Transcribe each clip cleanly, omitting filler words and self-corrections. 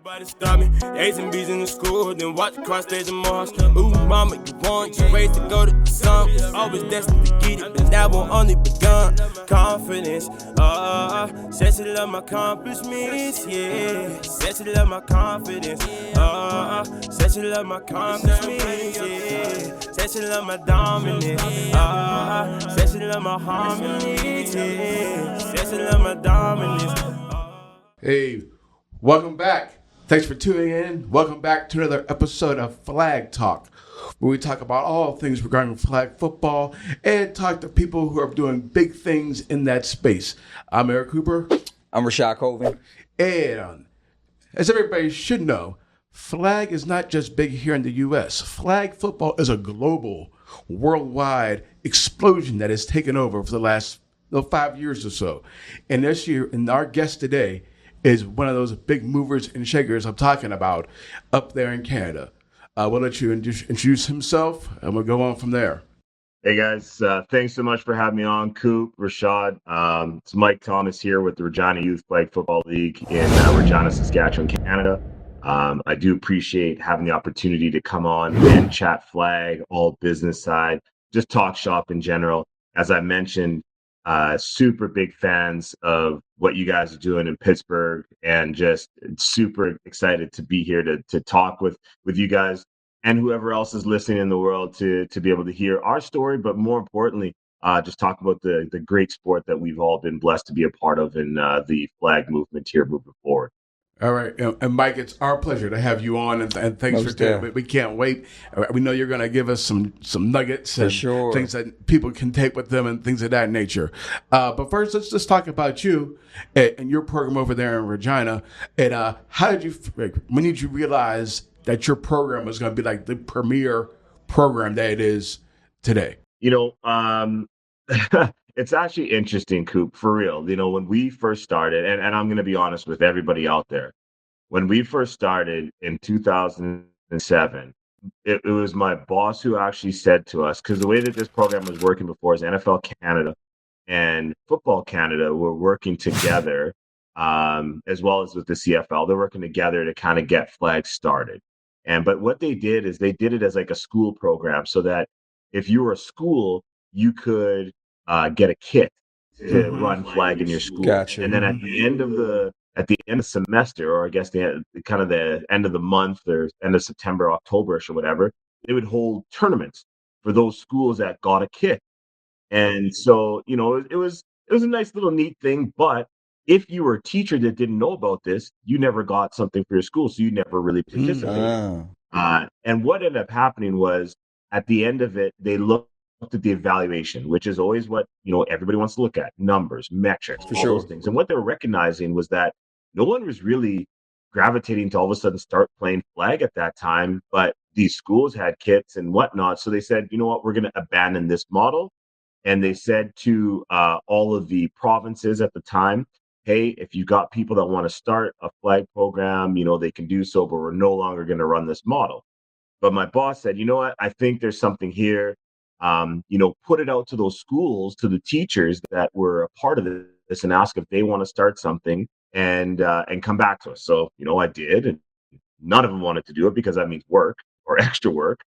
Nobody stop me. A's and B's in the school, then watch cross stage and Mars. Ooh, mama, you want your race to go to the sun. Always destined to get it, but now we're only begun. Confidence, said she love my accomplishments, yeah. Said she love my confidence, said she love my accomplishments, yeah. Said she love my dominance, said she love my harmonies, yeah. Said she love my dominance. Hey, welcome back. Thanks for tuning in. Welcome back to another episode of Flag Talk, where we talk about all things regarding flag football and talk to people who are doing big things in that space. I'm Eric Cooper. I'm Rashad Colvin. And as everybody should know, flag is not just big here in the U.S. Flag football is a global, worldwide explosion that has taken over for the last 5 years or so. And this year, and our guest today is one of those big movers and shakers I'm talking about up there in Canada. We'll let you introduce himself, and we'll go on from there. Hey guys, thanks so much for having me on, Coop, Rashad. It's Mike Thomas here with the Regina Flag Football League in Regina, Saskatchewan, Canada. I do appreciate having the opportunity to come on and chat flag, all business side, just talk shop in general. As I mentioned, super big fans of what you guys are doing in Pittsburgh, and just super excited to be here to talk with you guys and whoever else is listening in the world to be able to hear our story, but more importantly, just talk about the great sport that we've all been blessed to be a part of in the flag movement here moving forward. All right. And Mike, it's our pleasure to have you on, and thanks for doing it. We can't wait. We know you're going to give us some nuggets and things that people can take with them and things of that nature. But first, let's just talk about you and your program over there in Regina. And when did you realize that your program was going to be like the premier program that it is today? It's actually interesting, Coop, for real. When we first started, and I'm going to be honest with everybody out there, when we first started in 2007, it was my boss who actually said to us, because the way that this program was working before is NFL Canada and Football Canada were working together, as well as with the CFL. They're working together to kind of get flags started. But what they did is they did it as like a school program, so that if you were a school, you could get a kit to run flag in your school. Gotcha. And then at the end of the semester, or I guess the end of the month, or end of September, October-ish or whatever, they would hold tournaments for those schools that got a kit. And so, it was a nice little neat thing. But if you were a teacher that didn't know about this, you never got something for your school, so you never really participated. And what ended up happening was, at the end of it, they looked at the evaluation, which is always what everybody wants to look at: numbers, metrics, all those things. And what they were recognizing was that no one was really gravitating to all of a sudden start playing flag at that time, but these schools had kits and whatnot. So they said, you know what, we're going to abandon this model. And they said to all of the provinces at the time, hey, if you got people that want to start a flag program, they can do so, but we're no longer going to run this model. But my boss said, you know what, I think there's something here. Put it out to those schools, to the teachers that were a part of this, and ask if they want to start something, and come back to us. So, I did, and none of them wanted to do it because that means work or extra work.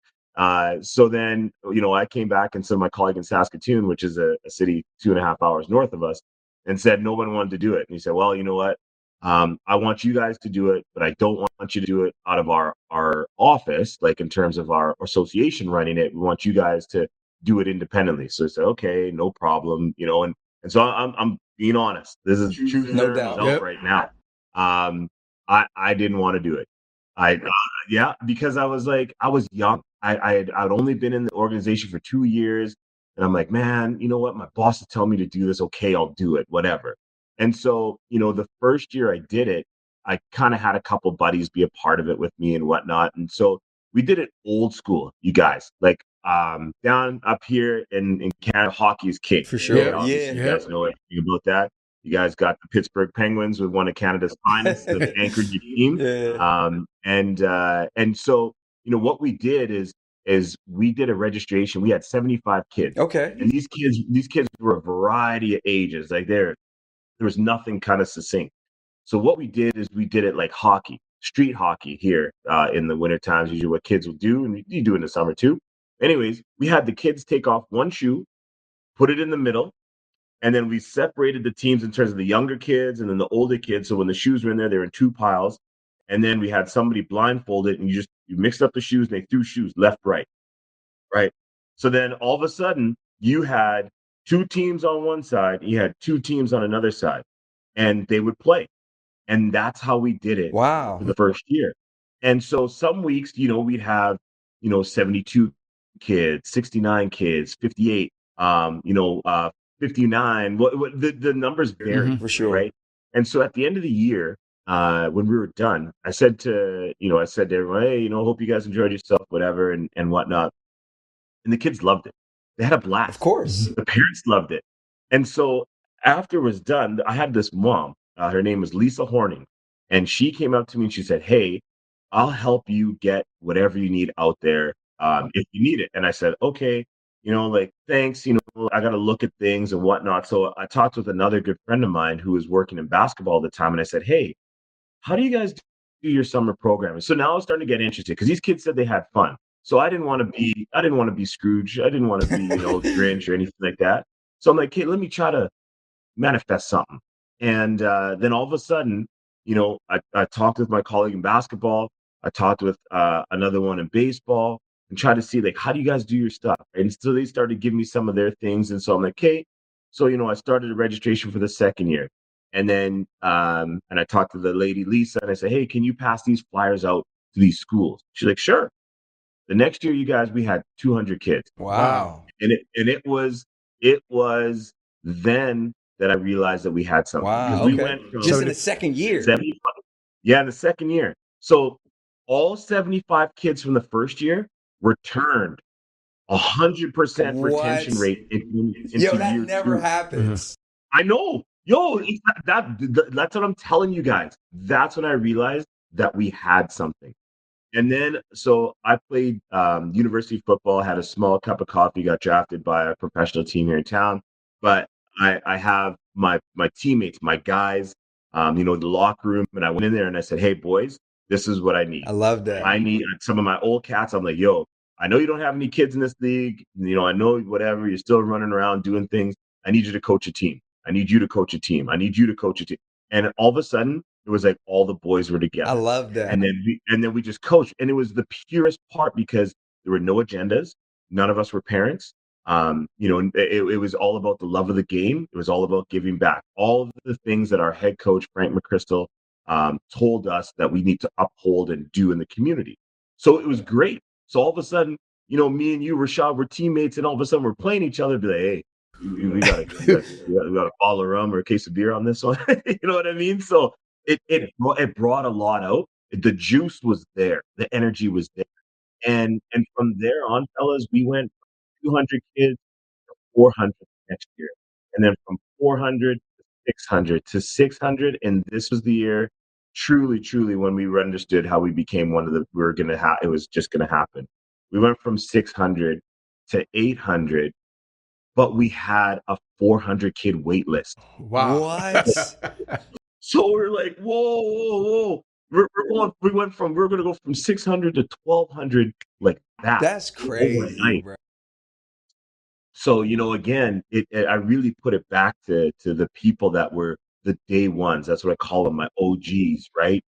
So then, I came back and said to my colleague in Saskatoon, which is a city 2.5 hours north of us, and said no one wanted to do it. And he said, well, you know what? I want you guys to do it, but I don't want you to do it out of our office, like in terms of our association running it. We want you guys to do it independently. So I said, okay, no problem, and so I'm being honest. This is truth, no doubt, right now. I didn't want to do it. Because I was young. I'd only been in the organization for 2 years, and I'm like, man, you know what? My boss is telling me to do this. Okay, I'll do it, whatever. And so, the first year I did it, I kind of had a couple buddies be a part of it with me and whatnot. And so we did it old school, you guys, like down up here in Canada, hockey is king. For sure. You guys know anything about that. You guys got the Pittsburgh Penguins with one of Canada's finest, the anchored your team. And so, what we did is we did a registration. We had 75 kids. Okay. And these kids were a variety of ages. Like there was nothing kind of succinct. So what we did is we did it like hockey. street hockey here in the winter times, usually what kids will do, and you do in the summer too. Anyways, we had the kids take off one shoe, put it in the middle, and then we separated the teams in terms of the younger kids and then the older kids. So when the shoes were in there, they were in two piles. And then we had somebody blindfolded, and you mixed up the shoes, and they threw shoes left, right, right. So then all of a sudden, you had two teams on one side, you had two teams on another side, and they would play. And that's how we did it Wow. for the first year. And so some weeks, we'd have, 72 kids, 69 kids, 58, 59. The numbers vary, For sure. right? And so at the end of the year, when we were done, I said to everyone, hey, hope you guys enjoyed yourself, whatever, and whatnot. And the kids loved it. They had a blast. Of course. The parents loved it. And so after it was done, I had this mom. Her name was Lisa Horning. And she came up to me and she said, hey, I'll help you get whatever you need out there if you need it. And I said, okay, thanks. I got to look at things and whatnot. So I talked with another good friend of mine who was working in basketball at the time. And I said, hey, how do you guys do your summer programming? So now I was starting to get interested because these kids said they had fun. So I didn't want to be Scrooge. I didn't want to be, Grinch or anything like that. So I'm like, hey, let me try to manifest something. And then all of a sudden, I talked with my colleague in basketball. I talked with another one in baseball and tried to see, like, how do you guys do your stuff? And so they started giving me some of their things. And so I'm like, okay. So, I started a registration for the second year. And then and I talked to the lady, Lisa, and I said, hey, can you pass these flyers out to these schools? She's like, sure. The next year, you guys, we had 200 kids. Wow. And it was then that I realized that we had something. Wow. Because Okay. we went from Just in the second year. 75, in the second year. So all 75 kids from the first year returned 100% retention rate into Yo, that year never 2. happens. I know. Yo, that's what I'm telling you guys. That's when I realized that we had something. And then, so I played university football, had a small cup of coffee, got drafted by a professional team here in town. But I have my teammates, my guys, the locker room. And I went in there and I said, hey, boys, this is what I need. I love that. I need some of my old cats. I'm like, yo, I know you don't have any kids in this league. I know whatever, you're still running around doing things. I need you to coach a team. I need you to coach a team. I need you to coach a team. And all of a sudden, it was like all the boys were together. I love that. And then we just coached. And it was the purest part because there were no agendas. None of us were parents. It was all about the love of the game. It was all about giving back. All of the things that our head coach, Frank McChrystal, told us that we need to uphold and do in the community. So it was great. So all of a sudden, me and you, Rashad, were teammates, and all of a sudden we're playing each other. Be like, hey, we got a bottle of rum or a case of beer on this one. You know what I mean? So it brought a lot out. The juice was there. The energy was there. And from there on, fellas, we went from 200 kids to 400 next year. And then from 400 to 600 to 600. And this was the year, truly, truly, when we understood how we became it was just going to happen. We went from 600 to 800. But we had a 400 kid wait list. Wow. What? So we're like, whoa. We were going to go from 600 to 1,200 like that. That's crazy, overnight. bro. So, again, I really put it back to the people that were the day ones. That's what I call them, my OGs, right?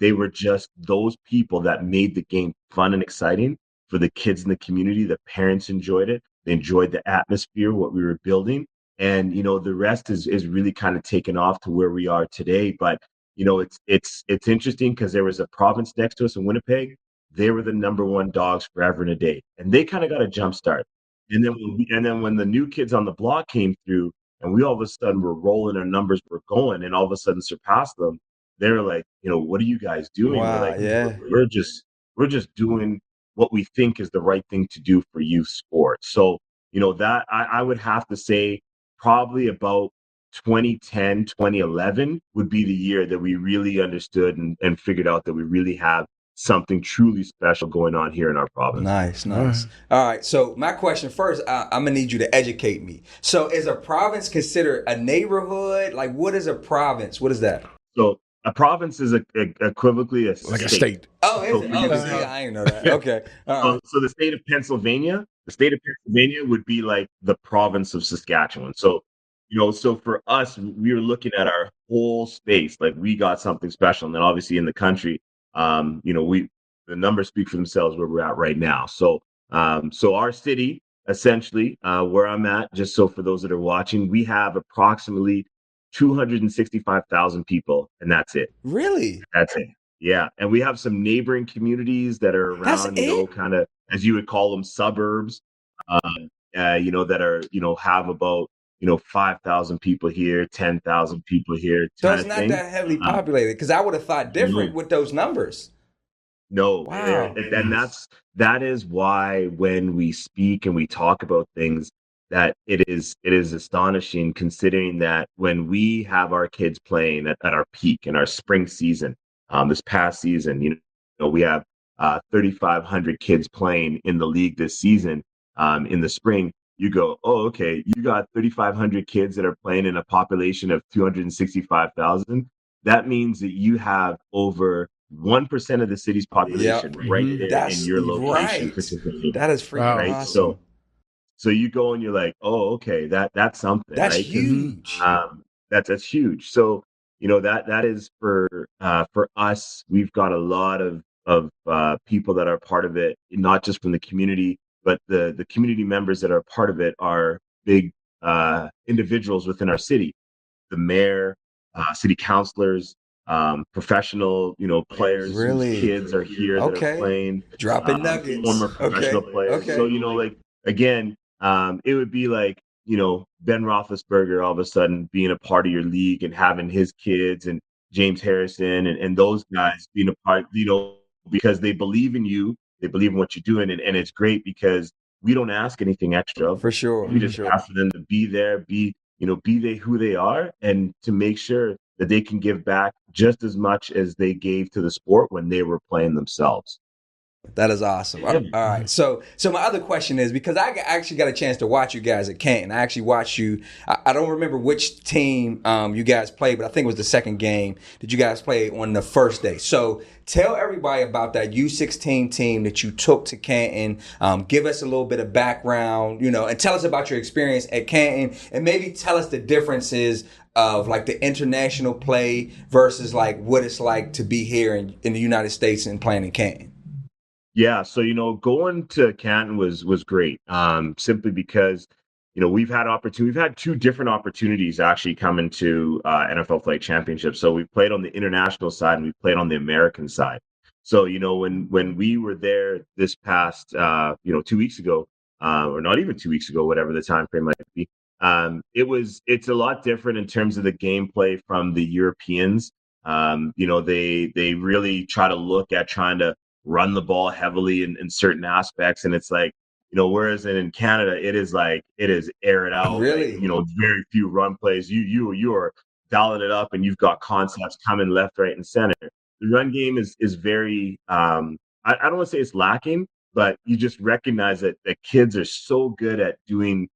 They were just those people that made the game fun and exciting for the kids in the community. The parents enjoyed it. They enjoyed the atmosphere, what we were building. And, the rest is really kind of taken off to where we are today. But, it's interesting because there was a province next to us in Winnipeg. They were the number one dogs forever and a day. And they kind of got a jump start. And then when the new kids on the block came through and we all of a sudden were rolling, our numbers were going and all of a sudden surpassed them, they were like, what are you guys doing? Wow, we're like, yeah. we're just doing what we think is the right thing to do for youth sports. So, that I would have to say probably about 2010, 2011 would be the year that we really understood and figured out that we really have something truly special going on here in our province. Nice. All right. So my question first, I'm going to need you to educate me. So is a province considered a neighborhood? Like, what is a province? What is that? So A province is equivocally a Like a state. state. Oh, is So it? for Oh, you, see, I didn't know that. Okay, all right. so the state of Pennsylvania would be like the province of Saskatchewan. So, so for us, we were looking at our whole space, like we got something special. And then obviously in the country, the numbers speak for themselves where we're at right now. So our city, essentially, where I'm at, just so for those that are watching, we have approximately 265,000 people, and that's it. Really? That's it. Yeah. And we have some neighboring communities that are That's around, it? kind of as you would call them suburbs, that are, have about, 5,000 people here, 10,000 people here So kind it's of not thing. that heavily Uh, populated because I would have thought different no, with those numbers. no, Wow. and that is why when we speak and we talk about things that it is astonishing considering that when we have our kids playing at our peak in our spring season, this past season, we have 3,500 kids playing in the league this season. In the spring, you go, oh, okay, you got 3,500 kids that are playing in a population of 265,000. That means that you have over 1% of the city's population Yep. right there in That's your location right. participating, That is freaking Wow. right? awesome. So you go and you're like, oh, okay, that's something, That's right? Because huge. that's huge. So that is for us. We've got a lot of people that are part of it, not just from the community, but the community members that are part of it are big individuals within our city. The mayor, city councilors, professional, players whose Really? kids are here that are Okay. playing, Dropping nuggets. former professional Okay. players. So, Okay. like again, it would be like, Ben Roethlisberger all of a sudden being a part of your league and having his kids and James Harrison and those guys being a part, because they believe in you, they believe in what you're doing, and it's great because we don't ask anything extra of For them. sure. We For just sure. ask for them to be there, be they who they are, and to make sure that they can give back just as much as they gave to the sport when they were playing themselves. That is awesome. Yeah. All right. So my other question is because I actually got a chance to watch you guys at Canton. I actually watched you. I don't remember which team you guys played, but I think it was the second game that you guys played on the first day. So tell everybody about that U16 team that you took to Canton. Give us a little bit of background, and tell us about your experience at Canton, and maybe tell us the differences of like the international play versus like what it's like to be here in the United States and playing in Canton. Yeah, so going to Canton was great. Simply because we've had two different opportunities actually come into NFL Flag Championship. So we played on the international side and we played on the American side. So when we were there this past 2 weeks ago, or not even 2 weeks ago, whatever the time frame might be, it's a lot different in terms of the gameplay from the Europeans. They really try to look at trying to run the ball heavily in certain aspects. And it's like, whereas in Canada, it is air it out, like, Really? very few run plays. You are dialing it up and you've got concepts coming left, right, and center. The run game is very, I don't want to say it's lacking, but you just recognize that kids are so good at doing,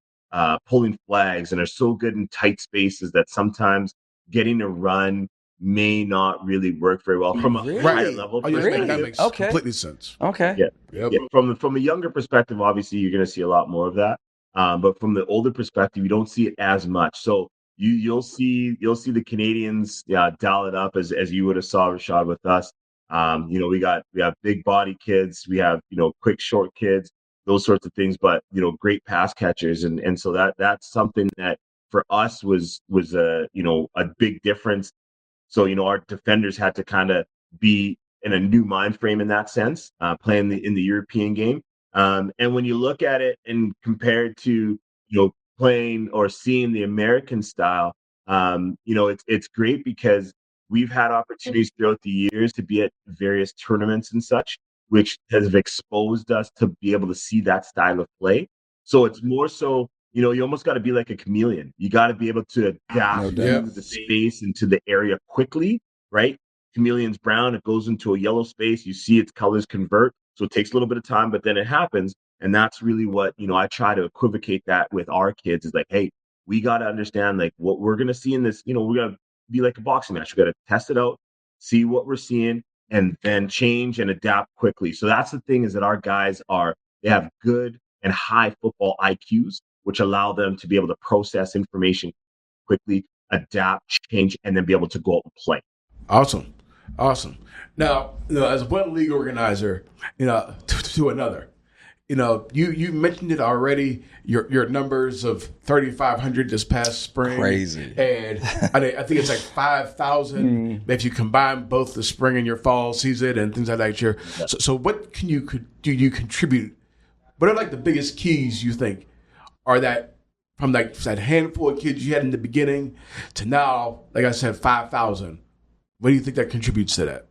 pulling flags and are so good in tight spaces that sometimes getting a run may not really work very well from a higher Really? level Oh, yes, that perspective. makes Okay. completely sense. Okay. Yeah, Yep. yeah. From a younger perspective, obviously you're going to see a lot more of that. But from the older perspective, you don't see it as much. So you'll see the Canadians dial it up as you would have saw Rashad with us. We have big body kids, we have quick short kids, those sorts of things. But great pass catchers, and so that's something that for us was a big difference. So, our defenders had to kind of be in a new mind frame in that sense, playing in the European game. And when you look at it and compare it to, playing or seeing the American style, it's great because we've had opportunities throughout the years to be at various tournaments and such, which has exposed us to be able to see that style of play. So it's more so, you almost got to be like a chameleon. You got to be able to No adapt doubt. to the space and to the area quickly, right? Chameleon's brown, it goes into a yellow space. You see its colors convert. So it takes a little bit of time, but then it happens. And that's really what, I try to equivocate that with our kids is like, hey, we got to understand like what we're going to see in this, we're going to be like a boxing match. We got to test it out. see what we're seeing, and then change and adapt quickly. So that's the thing, is that our guys they have good and high football IQs, which allow them to be able to process information quickly, adapt, change, and then be able to go out and play. Awesome. Awesome. Now, as one league organizer, to another, you mentioned it already. Your numbers of 3,500 this past spring, crazy, and I think it's like 5,000 if you combine both the spring and your fall season and things like that. Yeah. So what do you contribute? What are like the biggest keys you think are that from like that handful of kids you had in the beginning to now, like I said, 5,000? What do you think that contributes to that?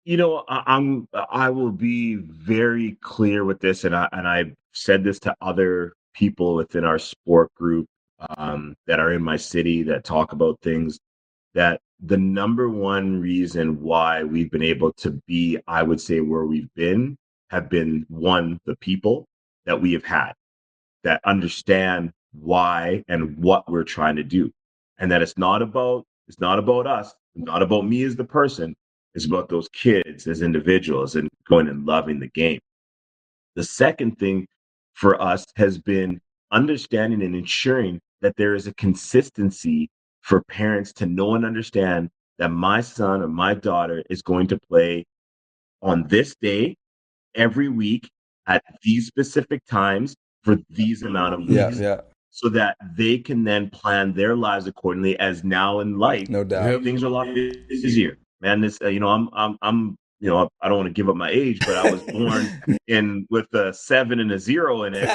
I will be very clear with this, and I've said this to other people within our sport group that are in my city that talk about things, that the number one reason why we've been able to be, I would say, where we've been, have been, one, the people that we have had that understand why and what we're trying to do, and that it's not about us, it's not about me as the person. It's about those kids as individuals and going and loving the game. The second thing for us has been understanding and ensuring that there is a consistency for parents to know and understand that my son or my daughter is going to play on this day every week at these specific times for these amount of weeks. So that they can then plan their lives accordingly, as now in life, no doubt, things are a lot easier. Man, this, I'm, I don't want to give up my age, but I was born with a 7 and a 0 in it. In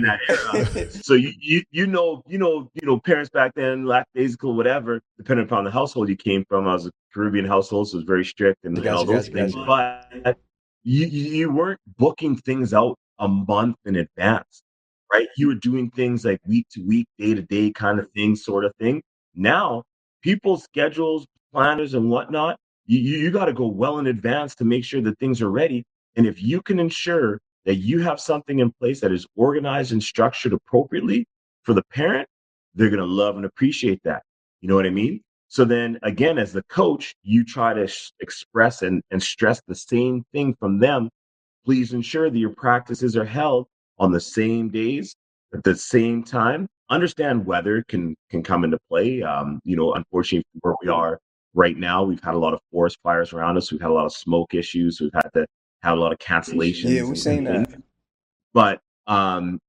that era. So parents back then, lackadaisical, whatever, depending upon the household you came from. I was a Caribbean household, so it was very strict and all those things. But you weren't booking things out a month in advance, right? You were doing things like week to week, day to day kind of thing, sort of thing. Now, people's schedules, planners and whatnot, you got to go well in advance to make sure that things are ready. And if you can ensure that you have something in place that is organized and structured appropriately for the parent, they're going to love and appreciate that. You know what I mean? So then again, as the coach, you try to express and stress the same thing from them. Please ensure that your practices are held on the same days at the same time. Understand weather can come into play. Unfortunately, where we are right now, we've had a lot of forest fires around us. We've had a lot of smoke issues. We've had to have a lot of cancellations. Yeah, we've seen that. But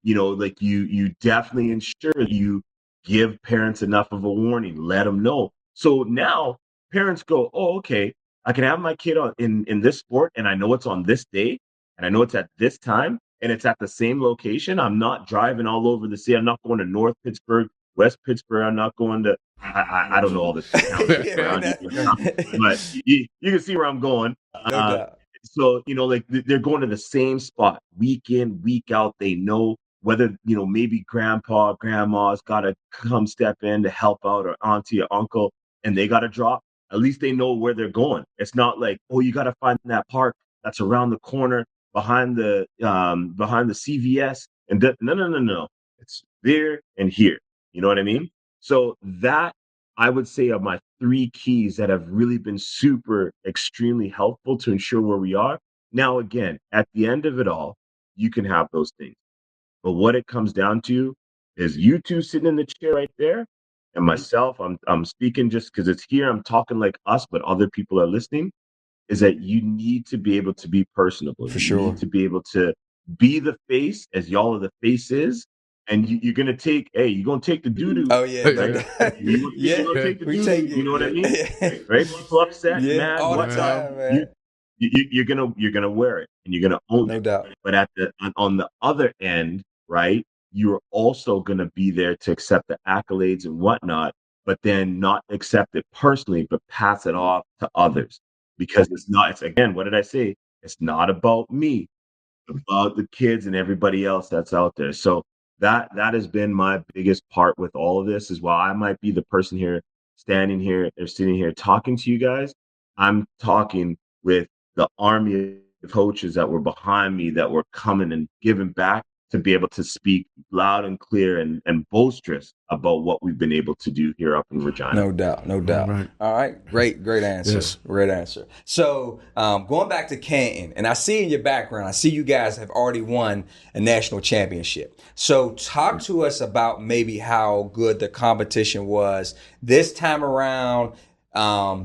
you definitely ensure you give parents enough of a warning. Let them know. So now parents go, oh, okay, I can have my kid in this sport, and I know it's on this day, and I know it's at this time, and it's at the same location. I'm not driving all over the city. I'm not going to North Pittsburgh, West Pittsburgh. I'm not going to, I don't know all the towns around here, but you can see where I'm going. So, they're going to the same spot week in, week out. They know whether, maybe grandpa, grandma's got to come step in to help out, or auntie or uncle, and they got to drop. At least they know where they're going. It's not like, oh, you got to find that park that's around the corner behind the CVS. And no. It's there and here. You know what I mean? So that, I would say, are my 3 keys that have really been extremely helpful to ensure where we are. Now, again, at the end of it all, you can have those things. But what it comes down to is you two sitting in the chair right there, and myself, I'm speaking just because it's here. I'm talking like us, but other people are listening, is that you need to be able to be personable. You need to be able to be the face, as y'all are the faces. And you're gonna take the doo-doo. Oh yeah, right? You're gonna take the doo-doo. You know what I mean? Right? People upset, mad, all the time, man. You're gonna wear it, and you're gonna own it. No doubt. But on the other end, right, you're also gonna be there to accept the accolades and whatnot, but then not accept it personally, but pass it off to others. Because it's again, what did I say? It's not about me. It's about the kids and everybody else that's out there. So that has been my biggest part with all of this, is while I might be the person here standing here or sitting here talking to you guys, I'm talking with the army of coaches that were behind me, that were coming and giving back to be able to speak loud and clear and boisterous about what we've been able to do here up in Regina. No doubt, no doubt. right. All right, great answer. Yes. Great answer. So going back to Canton, and I see in your background, I see you guys have already won a national championship. So talk to us about maybe how good the competition was this time around,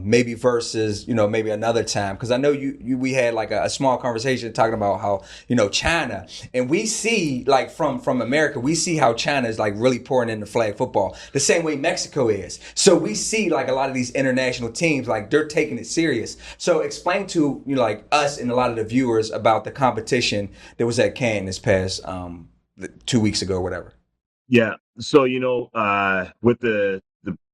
maybe versus maybe another time, because I know we had like a small conversation talking about how China, and we see like from America, we see how China is like really pouring into flag football the same way Mexico is. So we see like a lot of these international teams, like they're taking it serious. So explain to like us and a lot of the viewers about the competition that was at Cannes this past 2 weeks ago or whatever. Yeah. So, with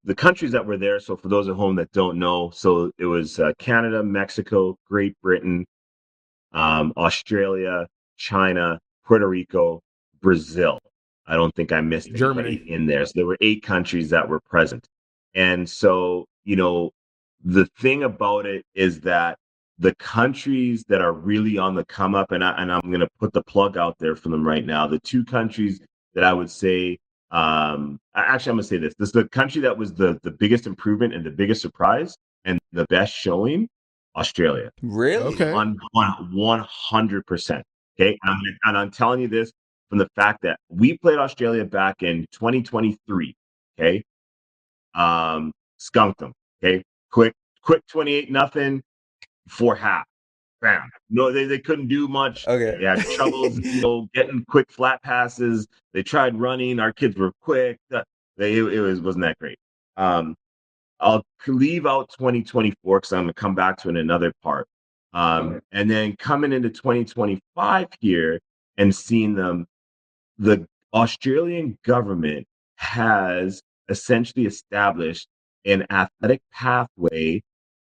the countries that were there, so for those at home that don't know, so it was Canada, Mexico, Great Britain, Australia, China, Puerto Rico, Brazil. I don't think I missed anybody Germany in there. So there were 8 countries that were present. And so, the thing about it is that the countries that are really on the come up, and I'm going to put the plug out there for them right now. The 2 countries that I would say, actually, I'm going to say this. This is the country that was the biggest improvement and the biggest surprise and the best showing, Australia. Really? Okay. On 100%. Okay. And I'm telling you this from the fact that we played Australia back in 2023. Okay. Skunked them. Okay. Quick 28-0 for half. Bam. No, they couldn't do much. Okay. They had troubles, getting quick flat passes. They tried running. Our kids were quick. Wasn't that great. I'll leave out 2024 because I'm going to come back to it in another part. And then coming into 2025 here and seeing them, the Australian government has essentially established an athletic pathway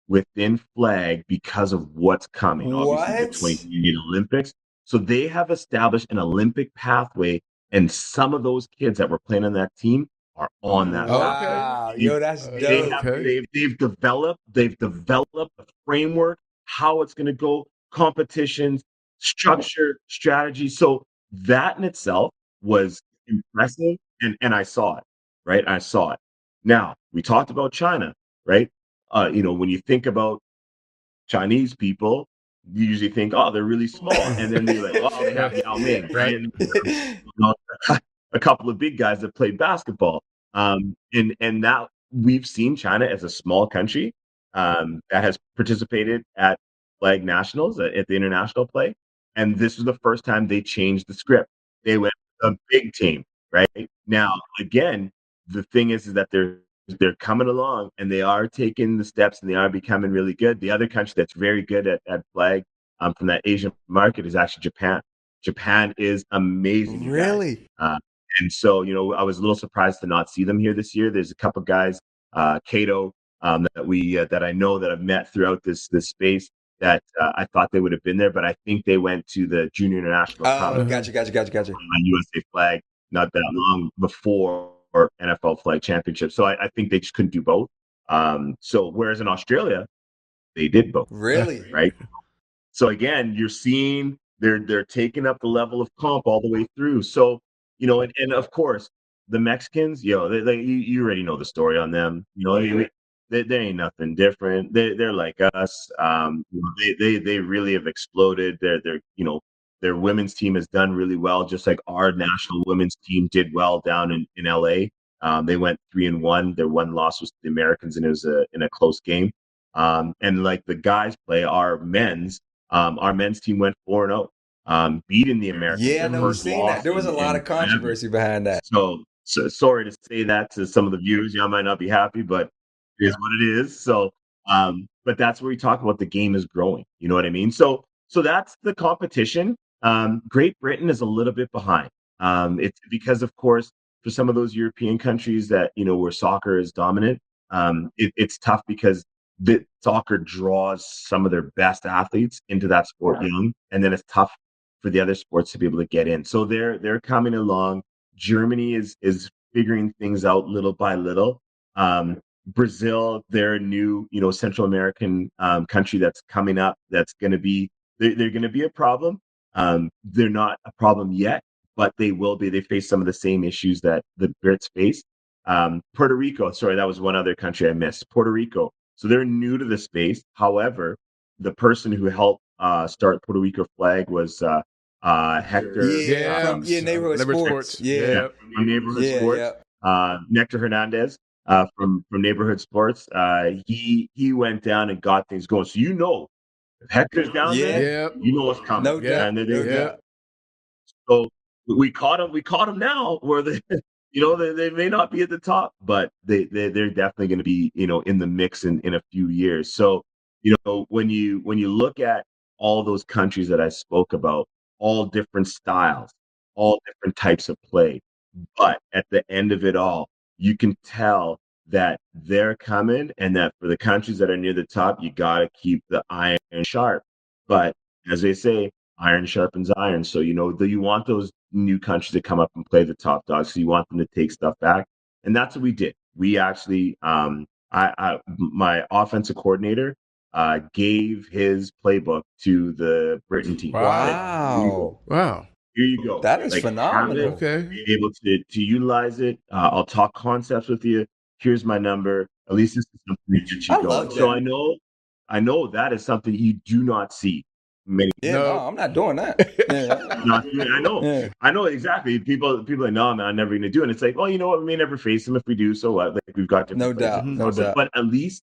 within flag because of what's coming. Obviously, the What? 2028 Olympics. So they have established an Olympic pathway, and some of those kids that were playing on that team are on that pathway. Wow. Yo, that's They dope. have they've developed a framework, how it's going to go, competitions, structure, strategy. So that in itself was impressive, and I saw it, right? I saw it. Now we talked about China, right? When you think about Chinese people, you usually think, oh, they're really small, and then they're like, oh, they have Yao Ming, right? And, a couple of big guys that played basketball, and that we've seen China as a small country that has participated at flag nationals at the international play, and this was the first time they changed the script. They went a big team, right? Now, again, the thing is that they're coming along and they are taking the steps and they are becoming really good. The other country that's very good at flag from that Asian market is actually Japan. Japan is amazing. Really? And so, I was a little surprised to not see them here this year. There's a couple guys, Kato, that I know that I've met throughout this space that I thought they would have been there, but I think they went to the Junior International Oh, gotcha. on USA flag not that long before NFL flag championship. So I think they just couldn't do both. So whereas in Australia, they did both. Really? Right. So again, you're seeing they're taking up the level of comp all the way through. So, and of course the Mexicans, you already know the story on them. They ain't nothing different. They're like us. They really have exploded. Their women's team has done really well, just like our national women's team did well down in LA. They went 3-1. Their one loss was to the Americans, and it was in a close game. And like the guys play, our men's team went 4-0, beating the Americans. Yeah, I know. Seen that. There was a lot of controversy behind that. So sorry to say that to some of the viewers. Y'all might not be happy, but it is what it is. So, but that's where we talk about the game is growing. You know what I mean? So that's the competition. Great Britain is a little bit behind. It's because, of course, for some of those European countries that, where soccer is dominant, it's tough because the soccer draws some of their best athletes into that sport young, and then it's tough for the other sports to be able to get in. So they're coming along. Germany is figuring things out little by little. Brazil, they're a new, Central American country that's coming up. That's going to be they're going to be a problem. They're not a problem yet, but they will be. They face some of the same issues that the Brits face. Puerto Rico, sorry, that was one other country I missed. Puerto Rico. So they're new to the space. However, the person who helped start Puerto Rico flag was Hector. Yeah, from neighborhood sports. Yeah, From neighborhood sports. Nectar Hernandez from neighborhood sports. He went down and got things going. So if Hector's down there, you know what's coming. No doubt. And No doubt. So we caught him. We caught him now. Where they may not be at the top, but they're definitely going to be in the mix in a few years. So when you look at all those countries that I spoke about, all different styles, all different types of play, but at the end of it all, you can tell that they're coming, and that for the countries that are near the top, you got to keep the iron sharp. But as they say, iron sharpens iron. So, you want those new countries to come up and play the top dogs. So you want them to take stuff back. And that's what we did. We actually, my offensive coordinator gave his playbook to the Britain team. Wow. Wow. Here you go. That is phenomenal. Okay. Be able to utilize it. I'll talk concepts with you. Here's my number. At least this is something that gets you going. Love that. So I know that is something you do not see many. Yeah, no, I'm not doing that. Yeah. Not doing, I know. Yeah. I know exactly. People are like, no, man, I'm never going to do it. And it's like, well, you know what? We may never face them. If we do, so what? Like, we've got different places. No doubt. But at least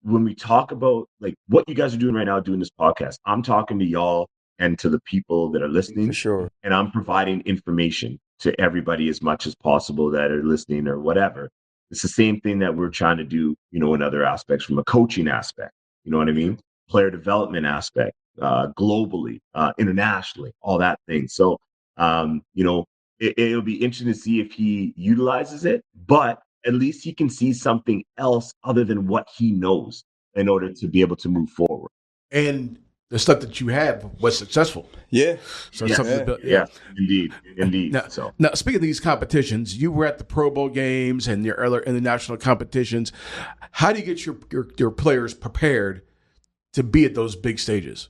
when we talk about like what you guys are doing right now, doing this podcast, I'm talking to y'all and to the people that are listening. For sure. And I'm providing information to everybody as much as possible that are listening or whatever. It's the same thing that we're trying to do, in other aspects, from a coaching aspect, you know what I mean? Player development aspect, globally, internationally, all that thing. So, it'll be interesting to see if he utilizes it, but at least he can see something else other than what he knows in order to be able to move forward. And the stuff that you have was successful. Yeah. So yeah, indeed. Now, speaking of these competitions, you were at the Pro Bowl games and your other international competitions. How do you get your players prepared to be at those big stages?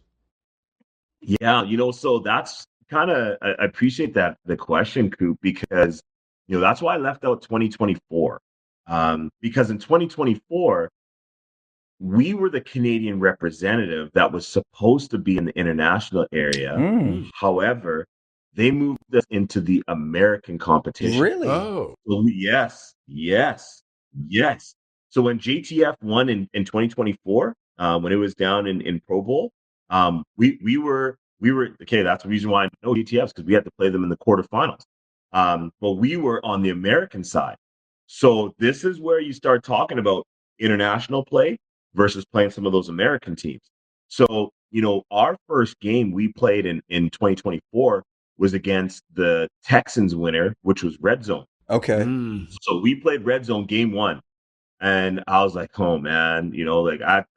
Yeah, so that's kind of, I appreciate the question, Coop, because that's why I left out 2024. Because in 2024, we were the Canadian representative that was supposed to be in the international area. However, they moved us into the American competition. Really? Oh. So yes. So when JTF won in 2024, when it was down in Pro Bowl, we were okay. That's the reason why I know JTFs, because we had to play them in the quarterfinals. But we were on the American side. So this is where you start talking about international play versus playing some of those American teams. So, our first game we played in 2024 was against the Texans winner, which was Red Zone. Okay. So we played Red Zone game 1. And I was like, oh, man,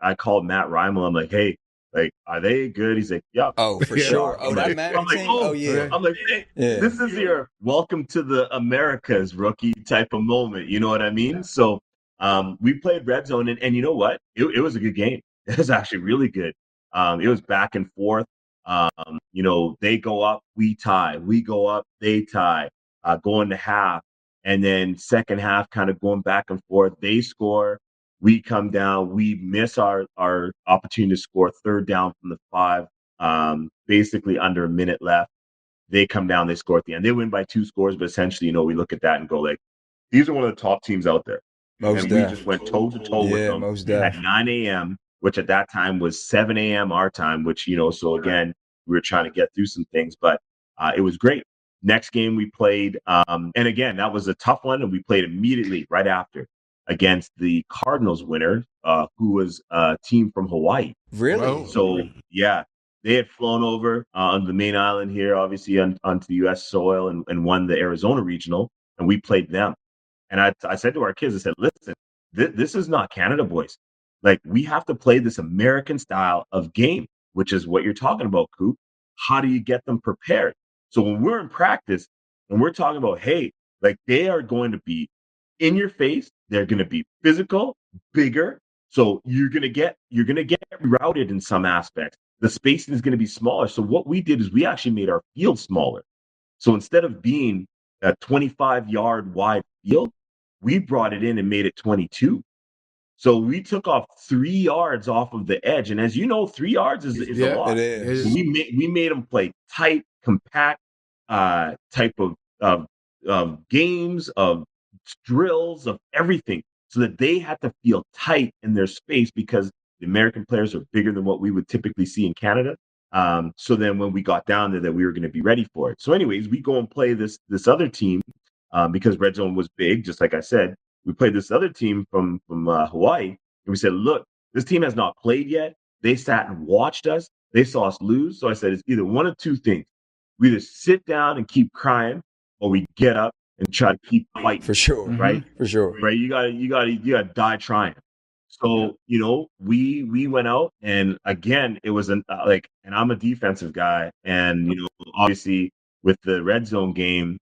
I called Matt Reimel. I'm like, hey, like, are they good? He's like, yeah. Oh, for sure. Oh, that Madden team? Oh, yeah. I'm like, hey, this is your welcome to the Americas rookie type of moment. You know what I mean? Yeah. So we played Red Zone, and you know what? It was a good game. It was actually really good. It was back and forth. They go up, we tie. We go up, they tie. Going to half. And then second half, kind of going back and forth. They score. We come down. We miss our opportunity to score, third down from the 5, basically under a minute left. They come down. They score at the end. They win by 2 scores, but essentially, we look at that and go like, these are one of the top teams out there. We just went toe-to-toe with them at 9 a.m., which at that time was 7 a.m. our time, which, so again, we were trying to get through some things, but it was great. Next game we played, and again, that was a tough one, and we played immediately right after against the Cardinals winner, who was a team from Hawaii. Really? So, yeah, they had flown over on the main island here, obviously onto the U.S. soil, and won the Arizona Regional, and we played them. And I said to our kids, I said, listen, this is not Canada, boys. Like, we have to play this American style of game, which is what you're talking about, Coop. How do you get them prepared? So when we're in practice and we're talking about, hey, like, they are going to be in your face, they're going to be physical, bigger. So you're going to get routed in some aspects. The spacing is going to be smaller. So what we did is we actually made our field smaller. So instead of being a 25-yard wide field, we brought it in and made it 22. So we took off 3 yards off of the edge. And as you know, 3 yards is a Yeah, It lot. is. We made them play tight, compact type of games, of drills, of everything, so that they had to feel tight in their space because the American players are bigger than what we would typically see in Canada. So then when we got down there, that we were going to be ready for it. So, anyways, we go and play this other team because red zone was big, just like I said. We played this other team from Hawaii, and we said, "Look, this team has not played yet. They sat and watched us. They saw us lose. So I said, it's either one of two things: we either sit down and keep crying, or we get up and try to keep fighting." For sure. Right? For sure. Right? You gotta die trying. So, we went out, and again, it was and I'm a defensive guy, and obviously with the red zone game,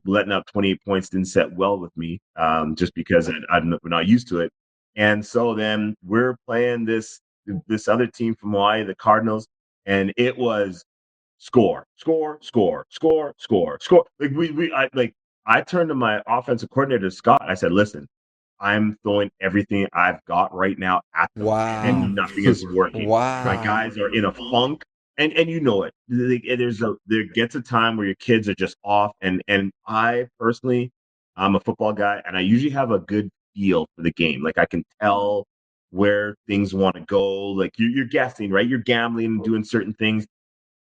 letting up 28 points didn't set well with me, just because we're not used to it. And so then we're playing this other team from Hawaii, the Cardinals, and it was score, score, score, score, score, score. I turned to my offensive coordinator, Scott. I said, "Listen, I'm throwing everything I've got right now at them, Wow. and nothing is working. My Wow. guys are in a funk, and you know it. There gets a time where your kids are just off, and I personally, I'm a football guy, and I usually have a good feel for the game. Like I can tell where things want to go. Like you're guessing, right? You're gambling and doing certain things.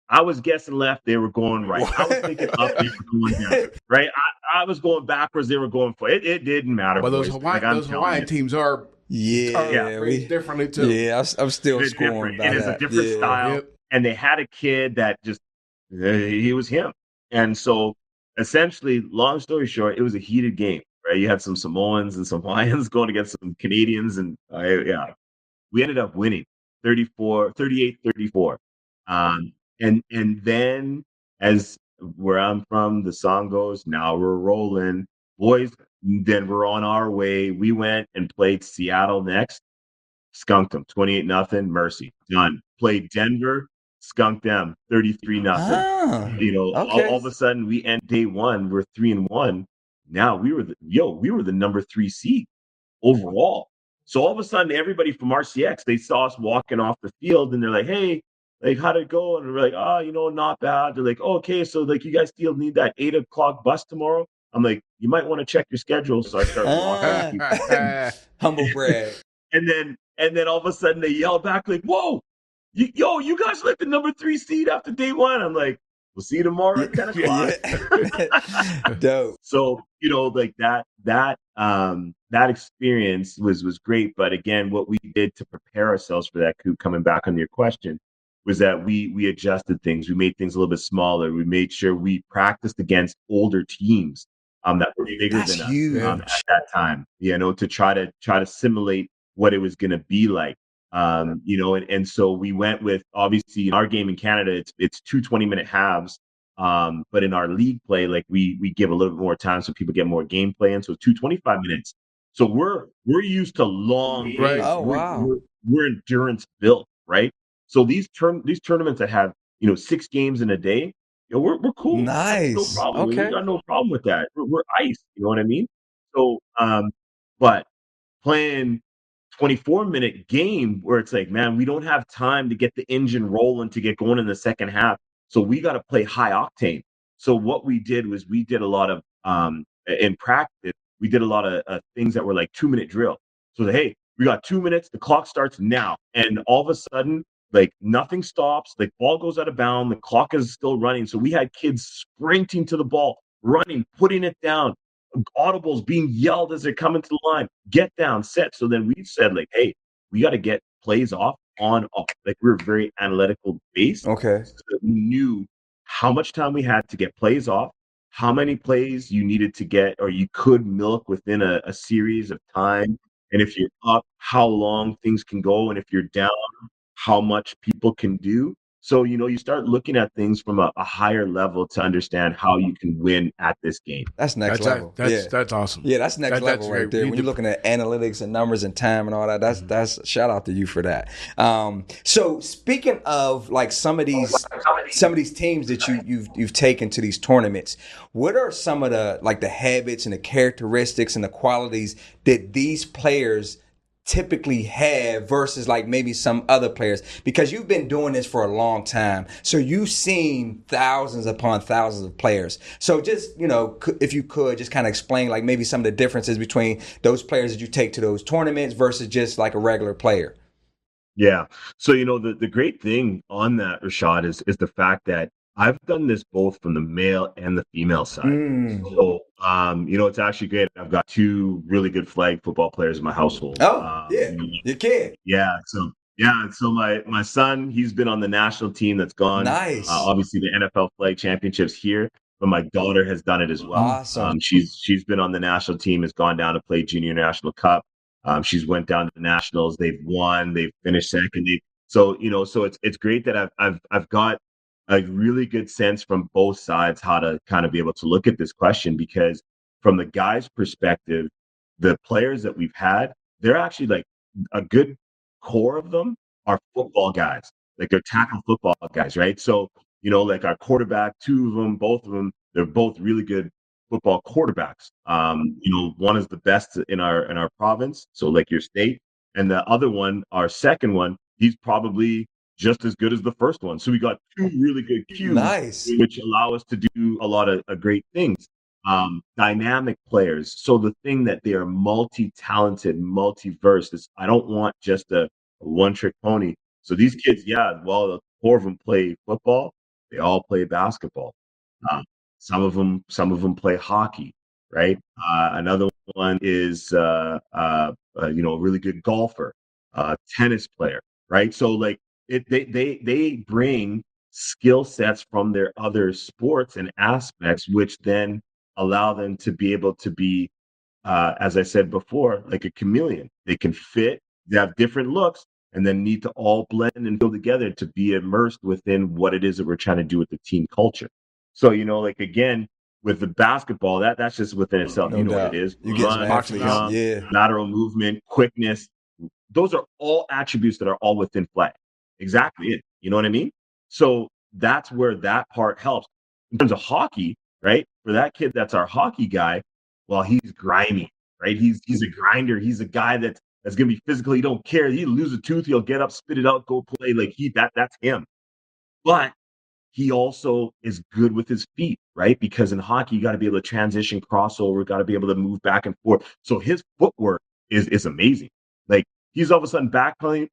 I was guessing left, they were going right. I was thinking up, they were going down. Right? I was going backwards, they were going for it. It didn't matter, Well, boys. Like I'm Those telling Hawaiian you, teams are Yeah, raised differently too. yeah. I'm still they're scoring different, by and it's a that. different Yeah. style. Yep. And they had a kid that just he was him. And so essentially, long story short, it was a heated game. Right? You had some Samoans and some Hawaiians going against some Canadians, and yeah, we ended up winning 38-34. Um, and then, as where I'm from, the song goes, "Now we're rolling, boys." Then we're on our way. We went and played Seattle next, skunked them 28-0. Mercy, done. Played Denver, skunked them 33-0. Ah. All Okay. of a sudden we end day one, we're 3-1. Now we were the number 3 seed overall. So all of a sudden, everybody from RCX, they saw us walking off the field, and they're like, "Hey, like, how'd it go?" And we're like, "Oh, not bad." They're like, "Oh, okay, so like, you guys still need that 8 o'clock bus tomorrow?" I'm like, "You might want to check your schedule." So I start walking people, Humble brag. and then all of a sudden they yell back like, "Whoa, you guys like the number 3 seed after day one?" I'm like, "We'll see you tomorrow at 10 o'clock." Yeah. Dope. So, like that experience was great. But again, what we did to prepare ourselves for that coup, coming back on your question, was that we adjusted things. We made things a little bit smaller. We made sure we practiced against older teams that were bigger That's than us huge. at that time, to try to simulate what it was going to be like. And so we went with, obviously, in our game in Canada, it's 2 20-minute halves. But in our league play, like we give a little bit more time so people get more gameplay in. So 2 25 minutes. So we're used to long Right. games. Oh, wow. We're endurance built, right? So these tournaments that have 6 games in a day, we're cool. That's no Nice. problem. We Okay. got no problem with that. We're ice. You know what I mean? So but playing 24-minute game where it's like, man, we don't have time to get the engine rolling to get going in the second half. So we got to play high octane. So what we did was we did a lot of in practice, we did a lot of things that were like 2-minute drill. So hey, we got 2 minutes, the clock starts now. And all of a sudden, like nothing stops, like ball goes out of bounds, the clock is still running. So we had kids sprinting to the ball, running, putting it down, audibles being yelled as they're coming to the line, get down, set. So then we said, like, hey, we got to get plays off, on, off. Like we were very analytical based. Okay. So that we knew how much time we had to get plays off, how many plays you needed to get or you could milk within a series of time. And if you're up, how long things can go. And if you're down, how much people can do. So, you start looking at things from a higher level to understand how you can win at this game. That's next level. That's awesome. Yeah, that's next That's level right great. there. When you're looking at analytics and numbers and time and all that, that's shout out to you for that. So speaking of like some of these teams that you've taken to these tournaments, what are some of the like the habits and the characteristics and the qualities that these players typically have versus like maybe some other players, because you've been doing this for a long time, so you've seen thousands upon thousands of players. So just if you could just kind of explain like maybe some of the differences between those players that you take to those tournaments versus just like a regular player. Yeah. So, the great thing on that, Rashad, is the fact that I've done this both from the male and the female side. So, it's actually great. I've got two really good flag football players in my household. Your kid. Yeah. So my son, he's been on the national team that's gone. Nice. Obviously the NFL flag championships here, but my daughter has done it as well. Awesome. She's been on the national team, has gone down to play junior national cup. She's went down to the nationals. They've won. They've finished second. So it's great that I've got a really good sense from both sides how to kind of be able to look at this question, because from the guys' perspective, the players that we've had, they're actually like a good core of them are football guys, like they're tackle football guys, right? So, like our quarterback, two of them, both of them, they're both really good football quarterbacks. One is the best in our province, so like your state, and the other one, our second one, he's probably just as good as the first one. So we got two really good cues, nice, which allow us to do a lot of great things. Dynamic players. So the thing that they are multi-talented, multiverse is I don't want just a one-trick pony. So these kids, while the four of them play football, they all play basketball. Some of them play hockey, right? Another one is a really good golfer, tennis player, right? So like they bring skill sets from their other sports and aspects, which then allow them to be able to be, as I said before, like a chameleon. They can fit, they have different looks, and then need to all blend and feel together to be immersed within what it is that we're trying to do with the team culture. So, like again, with the basketball, that's just within itself. No doubt. What it is. You get some athletes, jump, lateral movement, quickness. Those are all attributes that are all within flag. Exactly it. You know what I mean? So that's where that part helps. In terms of hockey, right? For that kid that's our hockey guy, well, he's grimy, right? He's a grinder. He's a guy that's gonna be physical. He don't care. He lose a tooth, he'll get up, spit it out, go play. Like that's him. But he also is good with his feet, right? Because in hockey, you got to be able to transition, crossover, got to be able to move back and forth. So his footwork is amazing. Like he's all of a sudden backpedaling,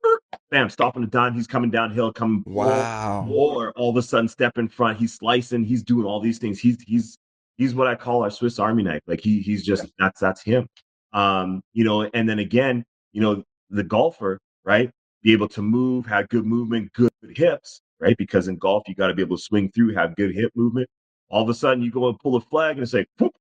bam, stopping a dime. He's coming downhill, coming. Wow. Or all of a sudden step in front. He's slicing. He's doing all these things. He's what I call our Swiss Army knife. Like he's just that's him. And then again, the golfer, right? Be able to move, have good movement, good hips, right? Because in golf, you got to be able to swing through, have good hip movement. All of a sudden, you go and pull a flag, and it's like, whoop,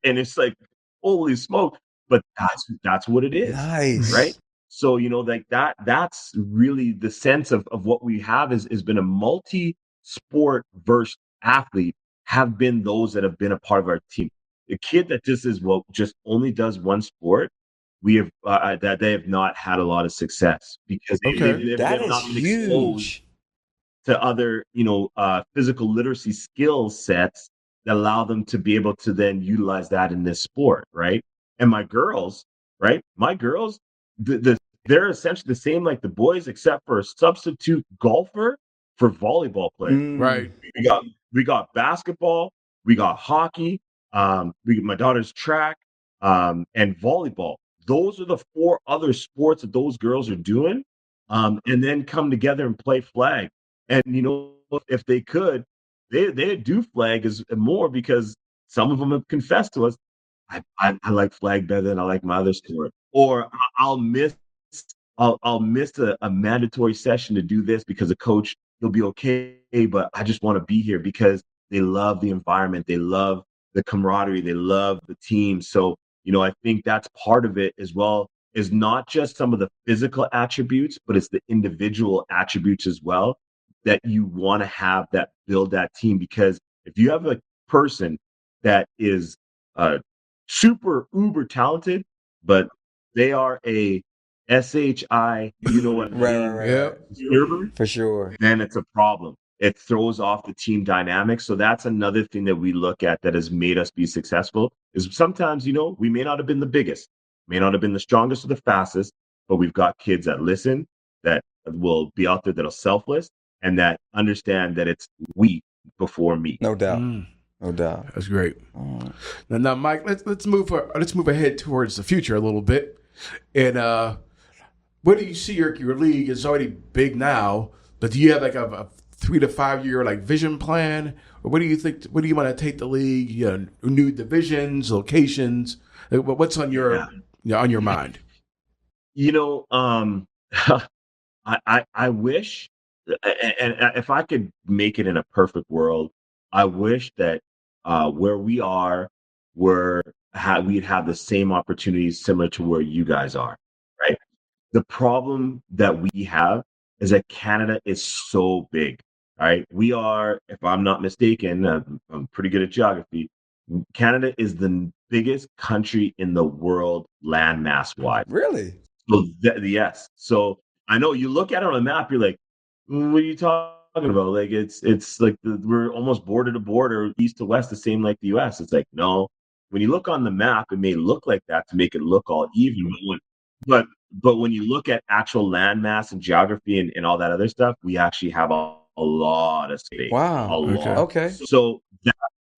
and it's like, holy smoke! But that's what it is, nice, right? So like that's really the sense of what we have has been a multi-sport verse athlete have been those that have been a part of our team. The kid that just only does one sport, we have that they have not had a lot of success because they've not been exposed to other physical literacy skill sets that allow them to be able to then utilize that in this sport, right? And my girls, they're essentially the same like the boys, except for a substitute golfer for volleyball players. Right. We got basketball, we got hockey, my daughter's track, and volleyball. Those are the four other sports that those girls are doing, and then come together and play flag. And if they could, they'd do flag as more, because some of them have confessed to us, I like flag better than I like my other sport, or I'll miss a mandatory session to do this because a coach, he'll be okay, but I just want to be here because they love the environment, they love the camaraderie, they love the team. So I think that's part of it as well, is not just some of the physical attributes, but it's the individual attributes as well that you want to have that build that team. Because if you have a person that is super uber talented, but they are a SHI, you know what I Right, right, mean, right, right. Yep. server, For sure. then it's a problem. It throws off the team dynamic. So that's another thing that we look at that has made us be successful is sometimes, we may not have been the biggest, may not have been the strongest or the fastest, but we've got kids that listen, that will be out there, that'll selfless, and that understand that it's we before me. No doubt. No doubt. That's great. Now, Mike, let's move ahead towards the future a little bit. And where do you see your league? Is already big now, but do you have like a 3 to 5 year like vision plan, or what do you think? What do you want to take the league? New divisions, locations. What's on your on your mind? I wish, and if I could make it in a perfect world, I wish that where we are, we'd have the same opportunities similar to where you guys are, right? The problem that we have is that Canada is so big, right? We are, if I'm not mistaken, I'm pretty good at geography. Canada is the biggest country in the world landmass wise. Really? So yes. So I know you look at it on a map, you're like, what are you talking about? Like it's like we're almost border to border, east to west, the same like the US. It's like, no. When you look on the map, it may look like that to make it look all even. But when you look at actual landmass and geography and all that other stuff, we actually have a lot of space. Wow. A lot. Okay. So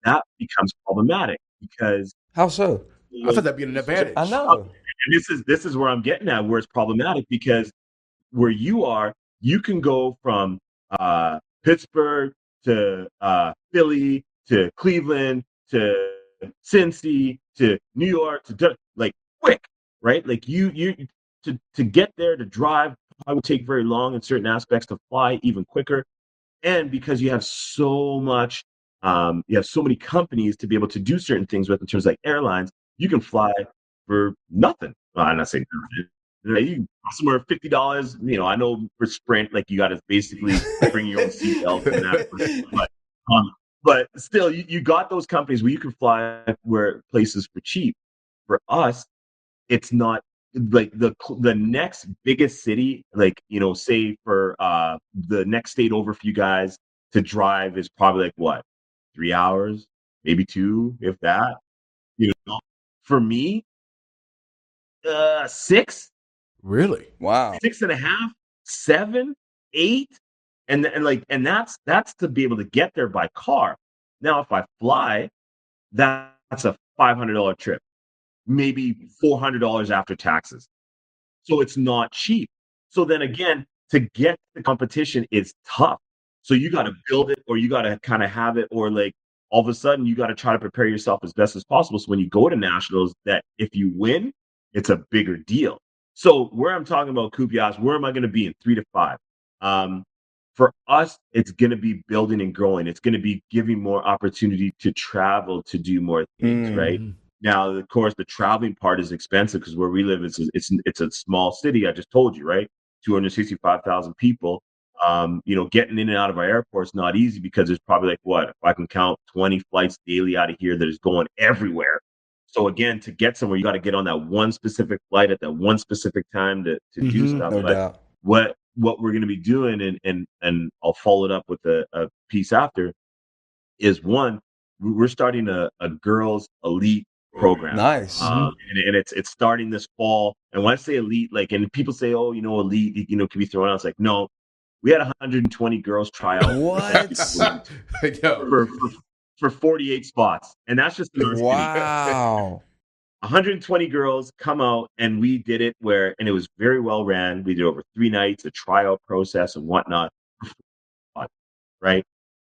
that becomes problematic because How so? I thought that'd be an advantage. I know. and this is where I'm getting at, where it's problematic because where you are, you can go from Pittsburgh to Philly to Cleveland to Cincy to New York to like quick, right? Like you to get there, to drive, I would take very long in certain aspects, to fly even quicker. And because you have so much, you have so many companies to be able to do certain things with in terms of like airlines, you can fly for nothing. Well, I'm not saying nothing. You can somewhere $50. I know for Sprint, like you got to basically bring your own seatbelt and that. But still, you got those companies where you can fly where places for cheap. For us, it's not like the next biggest city, like say for the next state over for you guys to drive is probably like what, 3 hours, maybe two, if that. For me, 6, Really? Wow. 6.5, 7, 8, and that's to be able to get there by car. Now, if I fly, that's a $500 trip, maybe $400 after taxes. So it's not cheap. So then again, to get the competition is tough. So you got to build it, or you got to kind of have it, or like all of a sudden you got to try to prepare yourself as best as possible. So when you go to nationals, that if you win, it's a bigger deal. So where I'm talking about Kupias, where am I going to be in 3 to 5? For us, it's going to be building and growing. It's going to be giving more opportunity to travel, to do more things, right? Now, of course, the traveling part is expensive because where we live it's a small city. I just told you, right? 265,000 people. Getting in and out of our airport is not easy because there's probably like what, if I can count 20 flights daily out of here that is going everywhere. So again, to get somewhere, you got to get on that one specific flight at that one specific time to do stuff. No But doubt. what we're going to be doing, and I'll follow it up with a piece after, is one, we're starting a girls elite program. Nice. And it's starting this fall. And when I say elite, like, and people say, oh, elite, can be thrown out. It's like, no, we had 120 girls try out. What? for 48 spots. And that's just in our city. Wow. 120 girls come out, and we did it and it was very well ran. We did over 3 nights, a tryout process and whatnot. Right.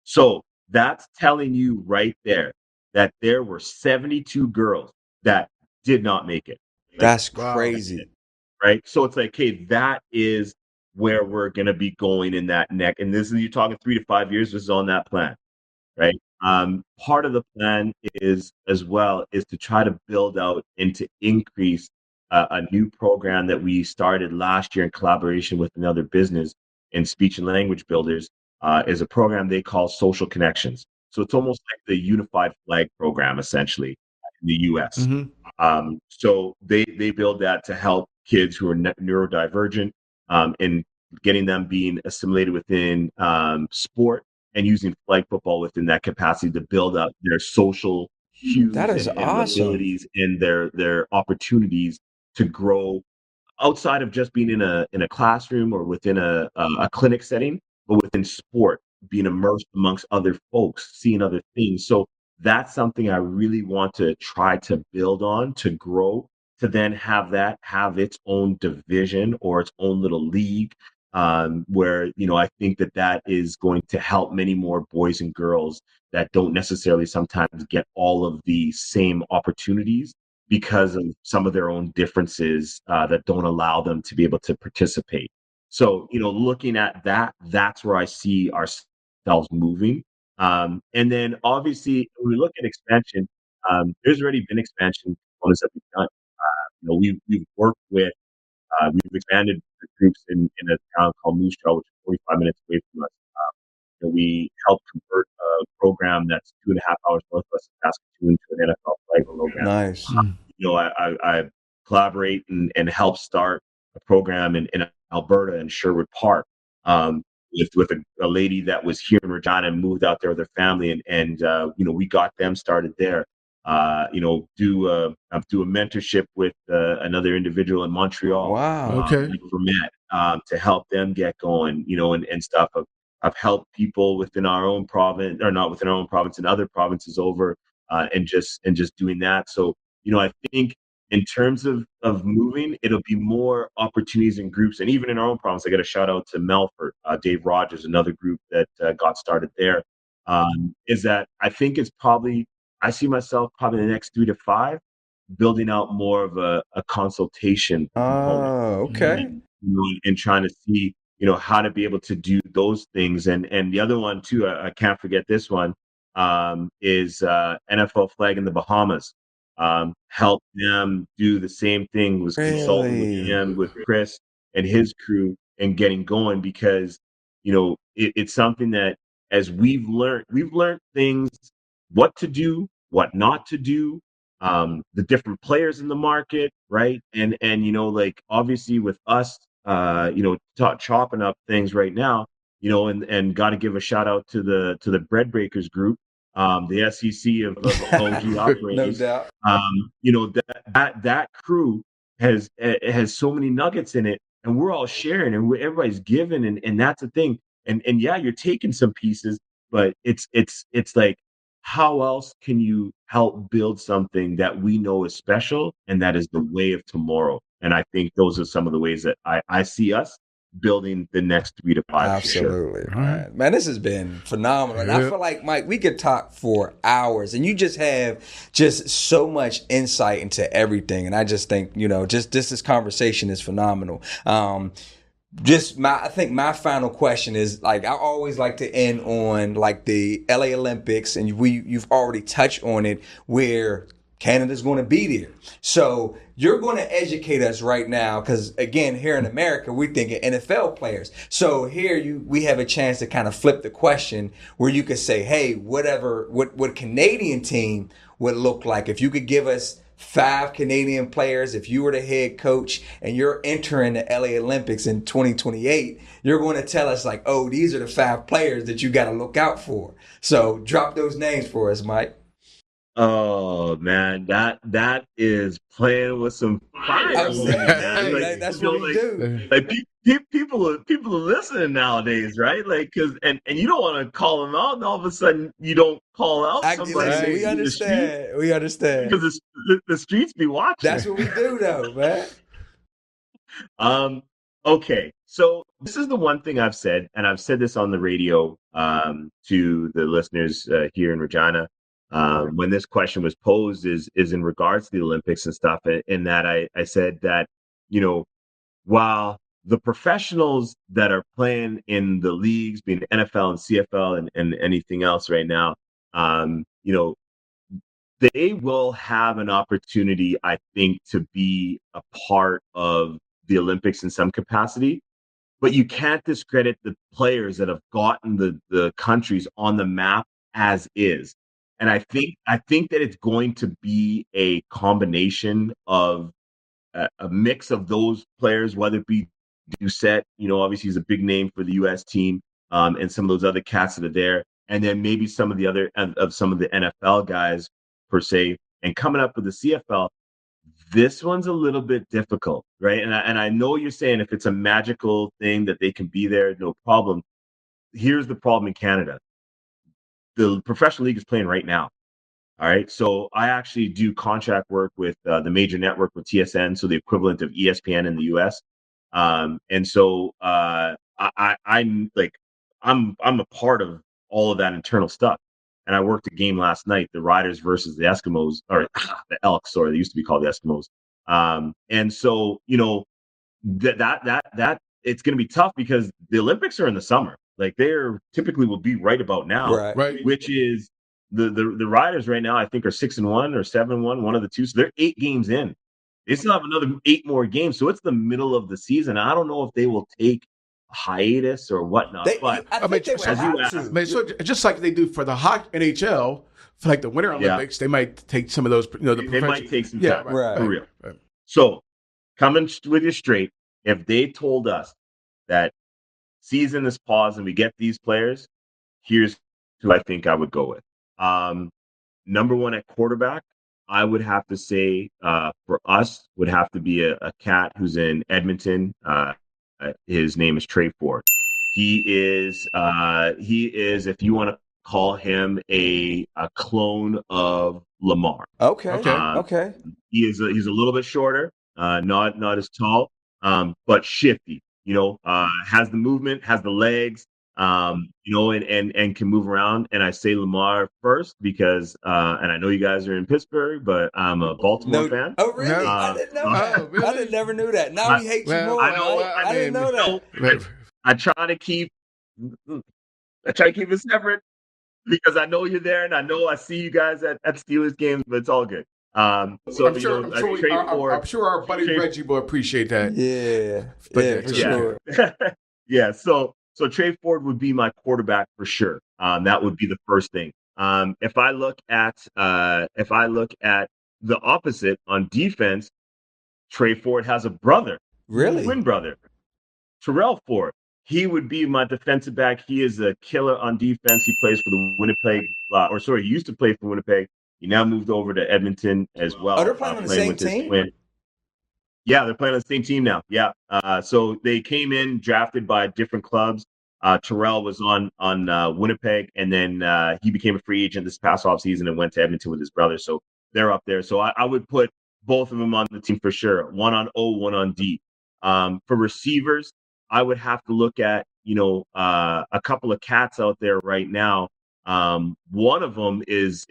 So that's telling you right there that there were 72 girls that did not make it. That's crazy. Right. So it's like, hey, that is where we're going to be going in that neck. And this is, you're talking 3 to 5 years. This is on that plan. Right. Part of the plan is to try to build out and to increase a new program that we started last year in collaboration with another business in speech and language builders. is a program they call Social Connections. So it's almost like the Unified Flag program, essentially, in the U.S. Mm-hmm. So they build that to help kids who are neurodivergent, and getting them being assimilated within sport and using flag football within that capacity to build up their social That cues is and awesome. abilities and their opportunities to grow outside of just being in a classroom or within a clinic setting, but within sport, being immersed amongst other folks, seeing other things. So that's something I really want to try to build on to grow, to then have that have its own division or its own little league, where I think that that is going to help many more boys and girls that don't necessarily sometimes get all of the same opportunities because of some of their own differences, that don't allow them to be able to participate. So, looking at that, that's where I see ourselves moving. And then obviously, when we look at expansion, there's already been expansion components that we've done. We've worked with, we've expanded the groups in a town called Moose Jaw, which is 45 minutes away from us. We helped convert a program that's 2.5 hours northwest of Saskatoon to an NFL flag program. Nice. I collaborate and help start a program in Alberta in Sherwood Park, with a lady that was here in Regina and moved out there with her family, and we got them started there. Do a mentorship with another individual in Montreal, Wow. Okay. for Met, to help them get going, and stuff. I've helped people within our own province, or not within our own province, in other provinces over, and just doing that. So, I think in terms of moving, it'll be more opportunities and groups, and even in our own province, I got a shout out to Melfort, Dave Rogers, another group that got started there. Is that I think it's probably I see myself probably in the next 3 to 5 building out more of a consultation component, Oh, okay. and trying to see, how to be able to do those things. And the other one too, I can't forget this one, is NFL flag in the Bahamas. Help them do the same thing, was consulting with Really? him, with Chris and his crew, and getting going, because, it's something that, as we've learned things, what to do, what not to do, the different players in the market, right? And like, obviously with us, chopping up things right now, and got to give a shout out to the Bread Breakers group, the SEC of OG No operators. doubt. That crew has so many nuggets in it, and we're all sharing, and everybody's giving, and that's the thing. And yeah, you're taking some pieces, but it's like, how else can you help build something that we know is special and that is the way of tomorrow? And I think those are some of the ways that I see us building the next 3 to 5 for sure. Absolutely, All right. man. This has been phenomenal. And I Yeah. feel like, Mike, we could talk for hours, and you just have just so much insight into everything. And I just think, just this conversation is phenomenal. I think my final question is, like, I always like to end on like the LA Olympics, and you've already touched on it, where Canada's going to be there. So you're going to educate us right now, because again, here in America, we're thinking NFL players. So here we have a chance to kind of flip the question, where you could say, hey, what Canadian team would look like if you could give us 5 Canadian players. If you were the head coach and you're entering the LA Olympics in 2028, you're going to tell us, like, oh, these are the 5 players that you got to look out for. So drop those names for us, Mike. Oh man, that is playing with some fire I'm with me, saying, man. hey, Like, that's what we do. like people are listening nowadays, right? Like, and you don't want to call them out, and all of a sudden you don't call out somebody Listen, we in the street, understand. We understand. because the streets be watching. That's what we do, though, man. Um, okay, so this is the one thing I've said, and I've said this on the radio, to the listeners, here in Regina, when this question was posed, is in regards to the Olympics and stuff. In that, I said that, you know while the professionals that are playing in the leagues, being NFL and CFL and anything else right now, um, you know, they will have an opportunity, I think, to be a part of the Olympics in some capacity. but you can't discredit the players that have gotten the countries on the map as is. And I think that it's going to be a combination of a mix of those players, whether it be Doucette, obviously he's a big name for the U.S. team, and some of those other cats that are there, and then maybe some of the other of some of the NFL guys per se, and coming up with the CFL. This one's a little bit difficult, right? And I know you're saying if it's a magical thing that they can be there, no problem. Here's the problem in Canada: the professional league is playing right now. All right. So I actually do contract work with the major network with TSN, so the equivalent of ESPN in the US. And so I'm like, I'm a part of all of that internal stuff. And I worked a game last night, the Riders versus the Eskimos, or the Elks, sorry, they used to be called the Eskimos. And so, that it's going to be tough because the Olympics are in the summer. Like they're typically will be right about now, Right. which is the Riders right now, I think, are 6-1 or 7-1, one of the two. So they're 8 games in. They still have another 8 more games. So it's the middle of the season. I don't know if they will take a hiatus or whatnot. But I think they would as you have asked, to. So just like they do for the NHL, for like the Winter Olympics, they might take some of those. they might take some time Right. for real. So coming with you straight, if they told us that season is paused and we get these players, here's who I think I would go with. Number one at quarterback, I would have to say for us would have to be a cat who's in Edmonton. His name is Trey Ford. He is, if you want to call him a clone of Lamar. Okay. He's a little bit shorter, not as tall, but shifty. Has the movement, has the legs, and can move around. And I say Lamar first because, and I know you guys are in Pittsburgh, but I'm a Baltimore fan. Oh, really? I didn't know that. really? I never knew that. Now he hates you more. I didn't know that. I try to keep it separate because I know you're there, and I see you guys at Steelers games, but it's all good. I'm sure our buddy Reggie will appreciate that. Yeah, for sure. Yeah. So Trey Ford would be my quarterback for sure. That would be the first thing. If I look at the opposite on defense, Trey Ford has a brother, twin brother, Terrell Ford. He would be my defensive back. He is a killer on defense. He plays for the Winnipeg, he used to play for Winnipeg. He now moved over to Edmonton as well. Oh, they're playing on the same team? Yeah, they're playing on the same team now. Yeah. So they came in drafted by different clubs. Terrell was on Winnipeg, and then he became a free agent this past offseason and went to Edmonton with his brother. So they're up there. So I would put both of them on the team for sure. One on O, one on D. For receivers, I would have to look at, a couple of cats out there right now. One of them is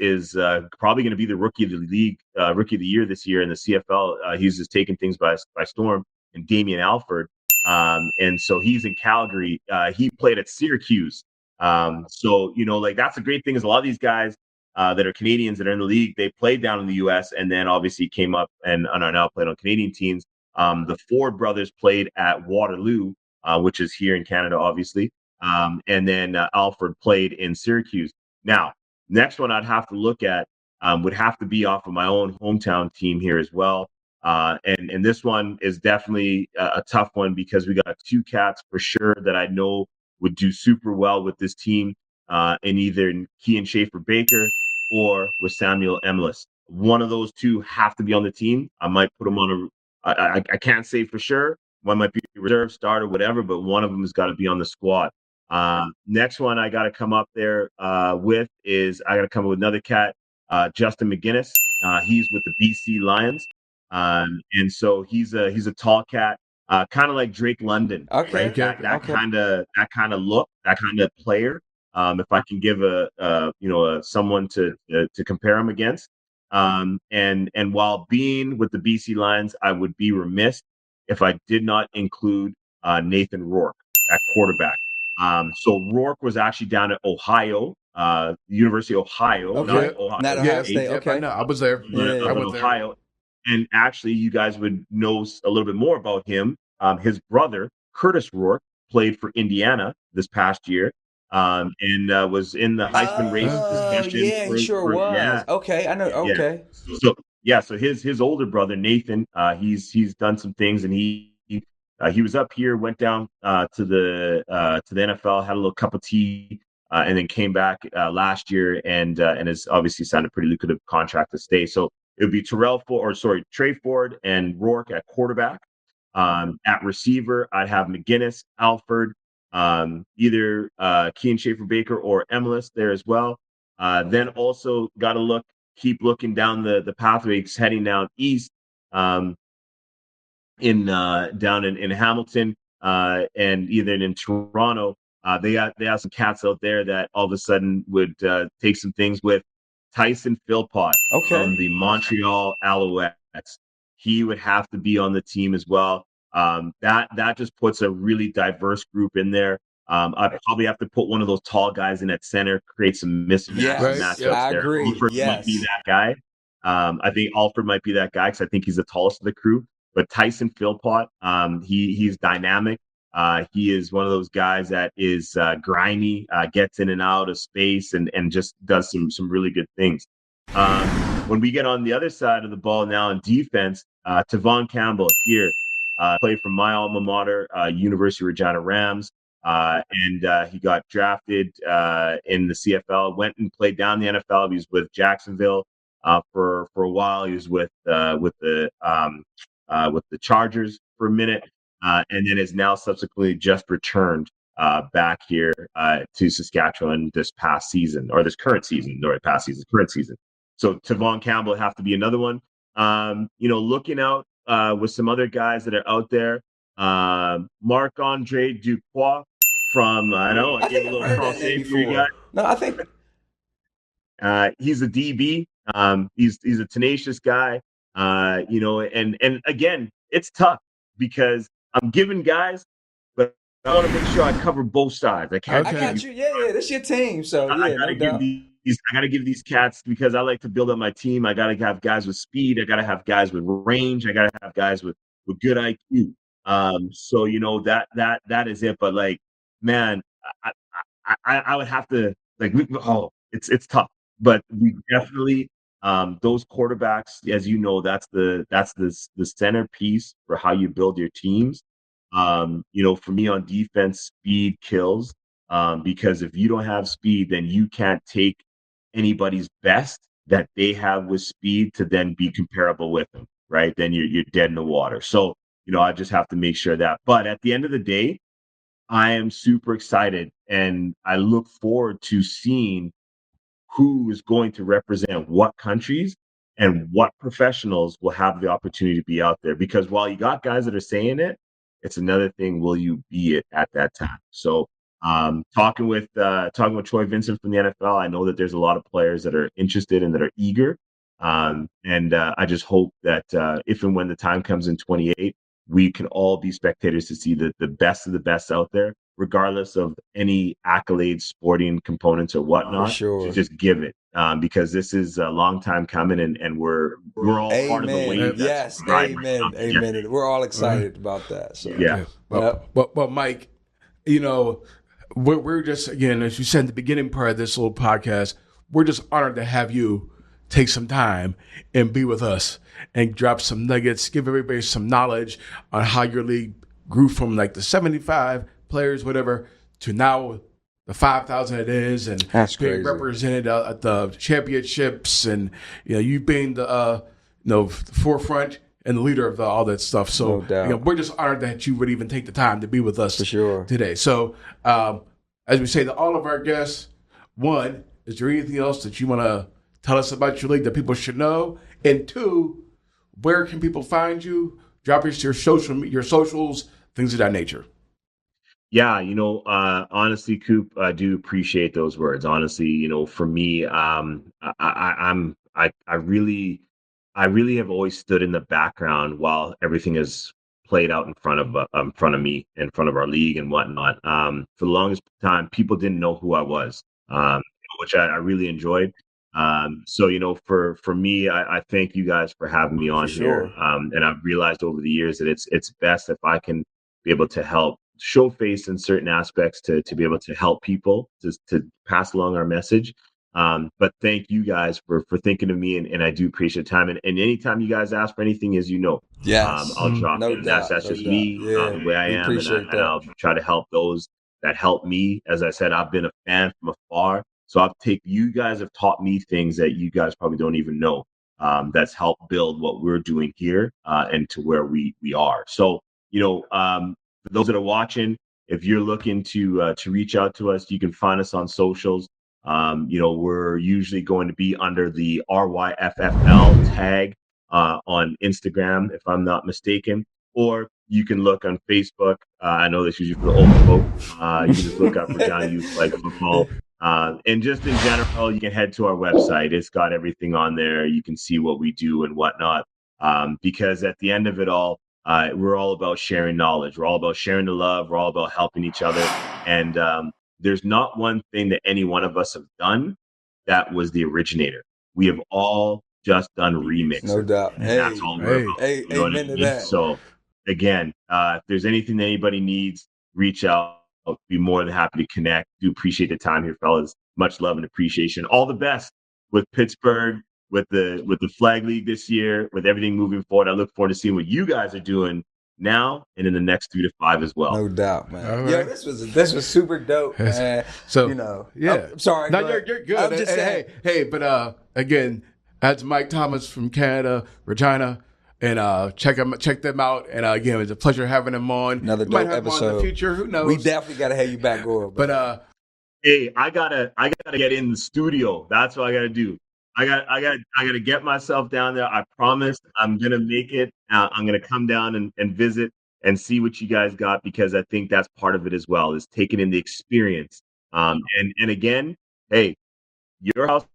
probably going to be the rookie of the league, rookie of the year this year in the CFL. He's just taking things by storm, and Damian Alford. And so he's in Calgary. He played at Syracuse. So that's a great thing is a lot of these guys that are Canadians that are in the league, they played down in the US and then obviously came up and are now playing on Canadian teams. The Ford brothers played at Waterloo, which is here in Canada, obviously. And then Alford played in Syracuse. Now, next one I'd have to look at would have to be off of my own hometown team here as well. And this one is definitely a tough one because we got two cats for sure that I know would do super well with this team in either Kean Schaefer Baker or with Samuel Emlis. One of those two have to be on the team. I might put them on I can't say for sure. One might be reserve, start, or whatever, but one of them has got to be on the squad. Next one I got to come up there with is I got to come up with another cat, Justin McGinnis. He's with the BC Lions. And so he's a tall cat, kind of like Drake London, right? That kind of look, that kind of player. If I can give someone to compare him against. And while being with the BC Lions, I would be remiss if I did not include Nathan Rourke at quarterback. So Rourke was actually down at Ohio, the University of Ohio, not Ohio State. Okay, I was there. I went to Ohio. And actually, you guys would know a little bit more about him. His brother, Curtis Rourke, played for Indiana this past year, and was in the Heisman race Oh, discussion yeah, he sure was. Okay, I know. yeah. Okay. So yeah, so his older brother Nathan, he's done some things, and he was up here, went down to the NFL, had a little cup of tea, and then came back last year, and has obviously signed a pretty lucrative contract to stay. So it would be Trey Ford and Rourke at quarterback. At receiver, I'd have McGinnis, Alford, either Kean Schaefer Baker or Emilus there as well. Then also got to keep looking down the pathways heading down east, in down in Hamilton, and either in Toronto. They have some cats out there that all of a sudden would take some things with Tyson Philpott Okay. from the Montreal Alouettes. He would have to be on the team as well. That just puts a really diverse group in there. I'd probably have to put one of those tall guys in at center, create some Yes, matchups I there. agree. Alford might be Yes. that guy. I think Alford might be that guy because I think he's the tallest of the crew. But Tyson Philpott, he's dynamic. He is one of those guys that is grimy, gets in and out of space, and just does some really good things. When we get on the other side of the ball now in defense, Tavon Campbell here played for my alma mater, University of Regina Rams, and he got drafted in the CFL. Went and played down the NFL. He was with Jacksonville for a while. He was with the Chargers for a minute, and then has now subsequently just returned back here to Saskatchewan this current season, current season. So Tavon Campbell will have to be another one. Looking out with some other guys that are out there, Marc-Andre Dubois from, I know I gave a little français for you guys. No, I think He's a DB. He's a tenacious guy. And again, it's tough because I'm giving guys, but I want to make sure I cover both sides. I can't. I got you. Yeah, that's your team. So I yeah, gotta no give doubt. I gotta give these cats, because I like to build up my team. I gotta have guys with speed. I gotta have guys with range. I gotta have guys with good IQ. So that is it. But like, man, I would have to it's tough, but we definitely those quarterbacks, as you know, that's the centerpiece for how you build your teams. For me on defense, speed kills. Because if you don't have speed, then you can't take anybody's best that they have with speed to then be comparable with them, right? Then you're dead in the water. So, I just have to make sure that. But at the end of the day, I am super excited, and I look forward to seeing who is going to represent what countries and what professionals will have the opportunity to be out there. Because while you got guys that are saying it, it's another thing, will you be it at that time? So talking with Troy Vincent from the NFL, I know that there's a lot of players that are interested and that are eager. And I just hope that if and when the time comes in 28, we can all be spectators to see the best of the best out there, regardless of any accolades, sporting components, or whatnot. For sure. To just give it, because this is a long time coming, and we're all part of the Amen. wave. Yes. That's riding Amen. right now. Amen. And we're all excited about that. So Yeah. Well, Mike, we're just, again, as you said in the beginning part of this little podcast, we're just honored to have you take some time and be with us and drop some nuggets, give everybody some knowledge on how your league grew from like the 75 players, whatever, to now the 5,000 it is, and that's being crazy. represented at the championships, and you being the forefront and the leader of all that stuff. So No doubt. we're just honored that you would even take the time to be with us For sure. today. So as we say to all of our guests, one, is there anything else that you want to tell us about your league that people should know? And two, where can people find you? Drop us your socials, things of that nature. Yeah, honestly, Coop, I do appreciate those words. Honestly, for me, I really have always stood in the background while everything is played out in front of me, in front of our league and whatnot. For the longest time, people didn't know who I was, which I really enjoyed. So for me, I thank you guys for having me on For sure. here. And I've realized over the years that it's best if I can be able to help show face in certain aspects to be able to help people to pass along our message. But thank you guys for thinking of me, and I do appreciate the time. And anytime you guys ask for anything, as you know, Yes. I'll drop No it. And doubt. that's No just doubt. me, Yeah. the way I We am, appreciate and that. I'll try to help those that help me. As I said, I've been a fan from afar, so you guys have taught me things that you guys probably don't even know. That's helped build what we're doing here and to where we are. So, for those that are watching, if you're looking to reach out to us, you can find us on socials. We're usually going to be under the RYFFL tag on Instagram, if I'm not mistaken, or you can look on Facebook. I know that's usually for the old folk. You can just look up Regina Youth Flag Football. And just in general, you can head to our website. It's got everything on there. You can see what we do and whatnot. Because at the end of it all, we're all about sharing knowledge. We're all about sharing the love. We're all about helping each other. And there's not one thing that any one of us have done that was the originator. We have all just done remixes. No doubt. And that's all we're about. Hey, You know what I amen to mean? that. So again, if there's anything that anybody needs, reach out. I'll be more than happy to connect. Do appreciate the time here, fellas. Much love and appreciation. All the best with Pittsburgh, with the Flag League this year, with everything moving forward. I look forward to seeing what you guys are doing now and in the next 3 to 5 as well. No doubt, man. All Yo, right. this was super dope, man. So, yeah. I'm sorry. No, go ahead. you're good. I'm just saying. Hey, but again, that's Mike Thomas from Canada, Regina, and check them out. And again, it's a pleasure having them on. Another We might dope have them on episode. in the future. Who knows? We definitely got to have you back, Gore. But hey, I gotta get in the studio. That's what I gotta do. I gotta get myself down there. I promise I'm gonna make it. I'm gonna come down and visit and see what you guys got, because I think that's part of it as well, is taking in the experience. And again, hey, your house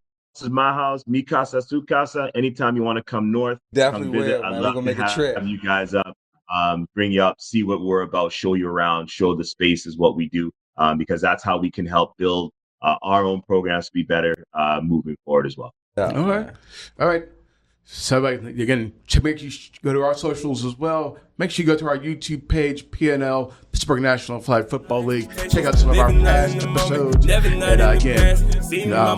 is my house. Mi casa, su casa. Anytime you want to come north, Definitely come visit. will, I'd man. We're love gonna to make a trip. have you guys up, bring you up, see what we're about, show you around, show the space is what we do, because that's how we can help build our own programs to be better moving forward as well. Yeah, all right. So again, make sure you go to our socials as well. Make sure you go to our YouTube page, PNL, Pittsburgh National Flag Football League. Check out some of our past episodes. And again,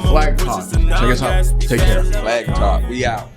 Flag Talk. Check us out. Take care. Flag Talk. We out.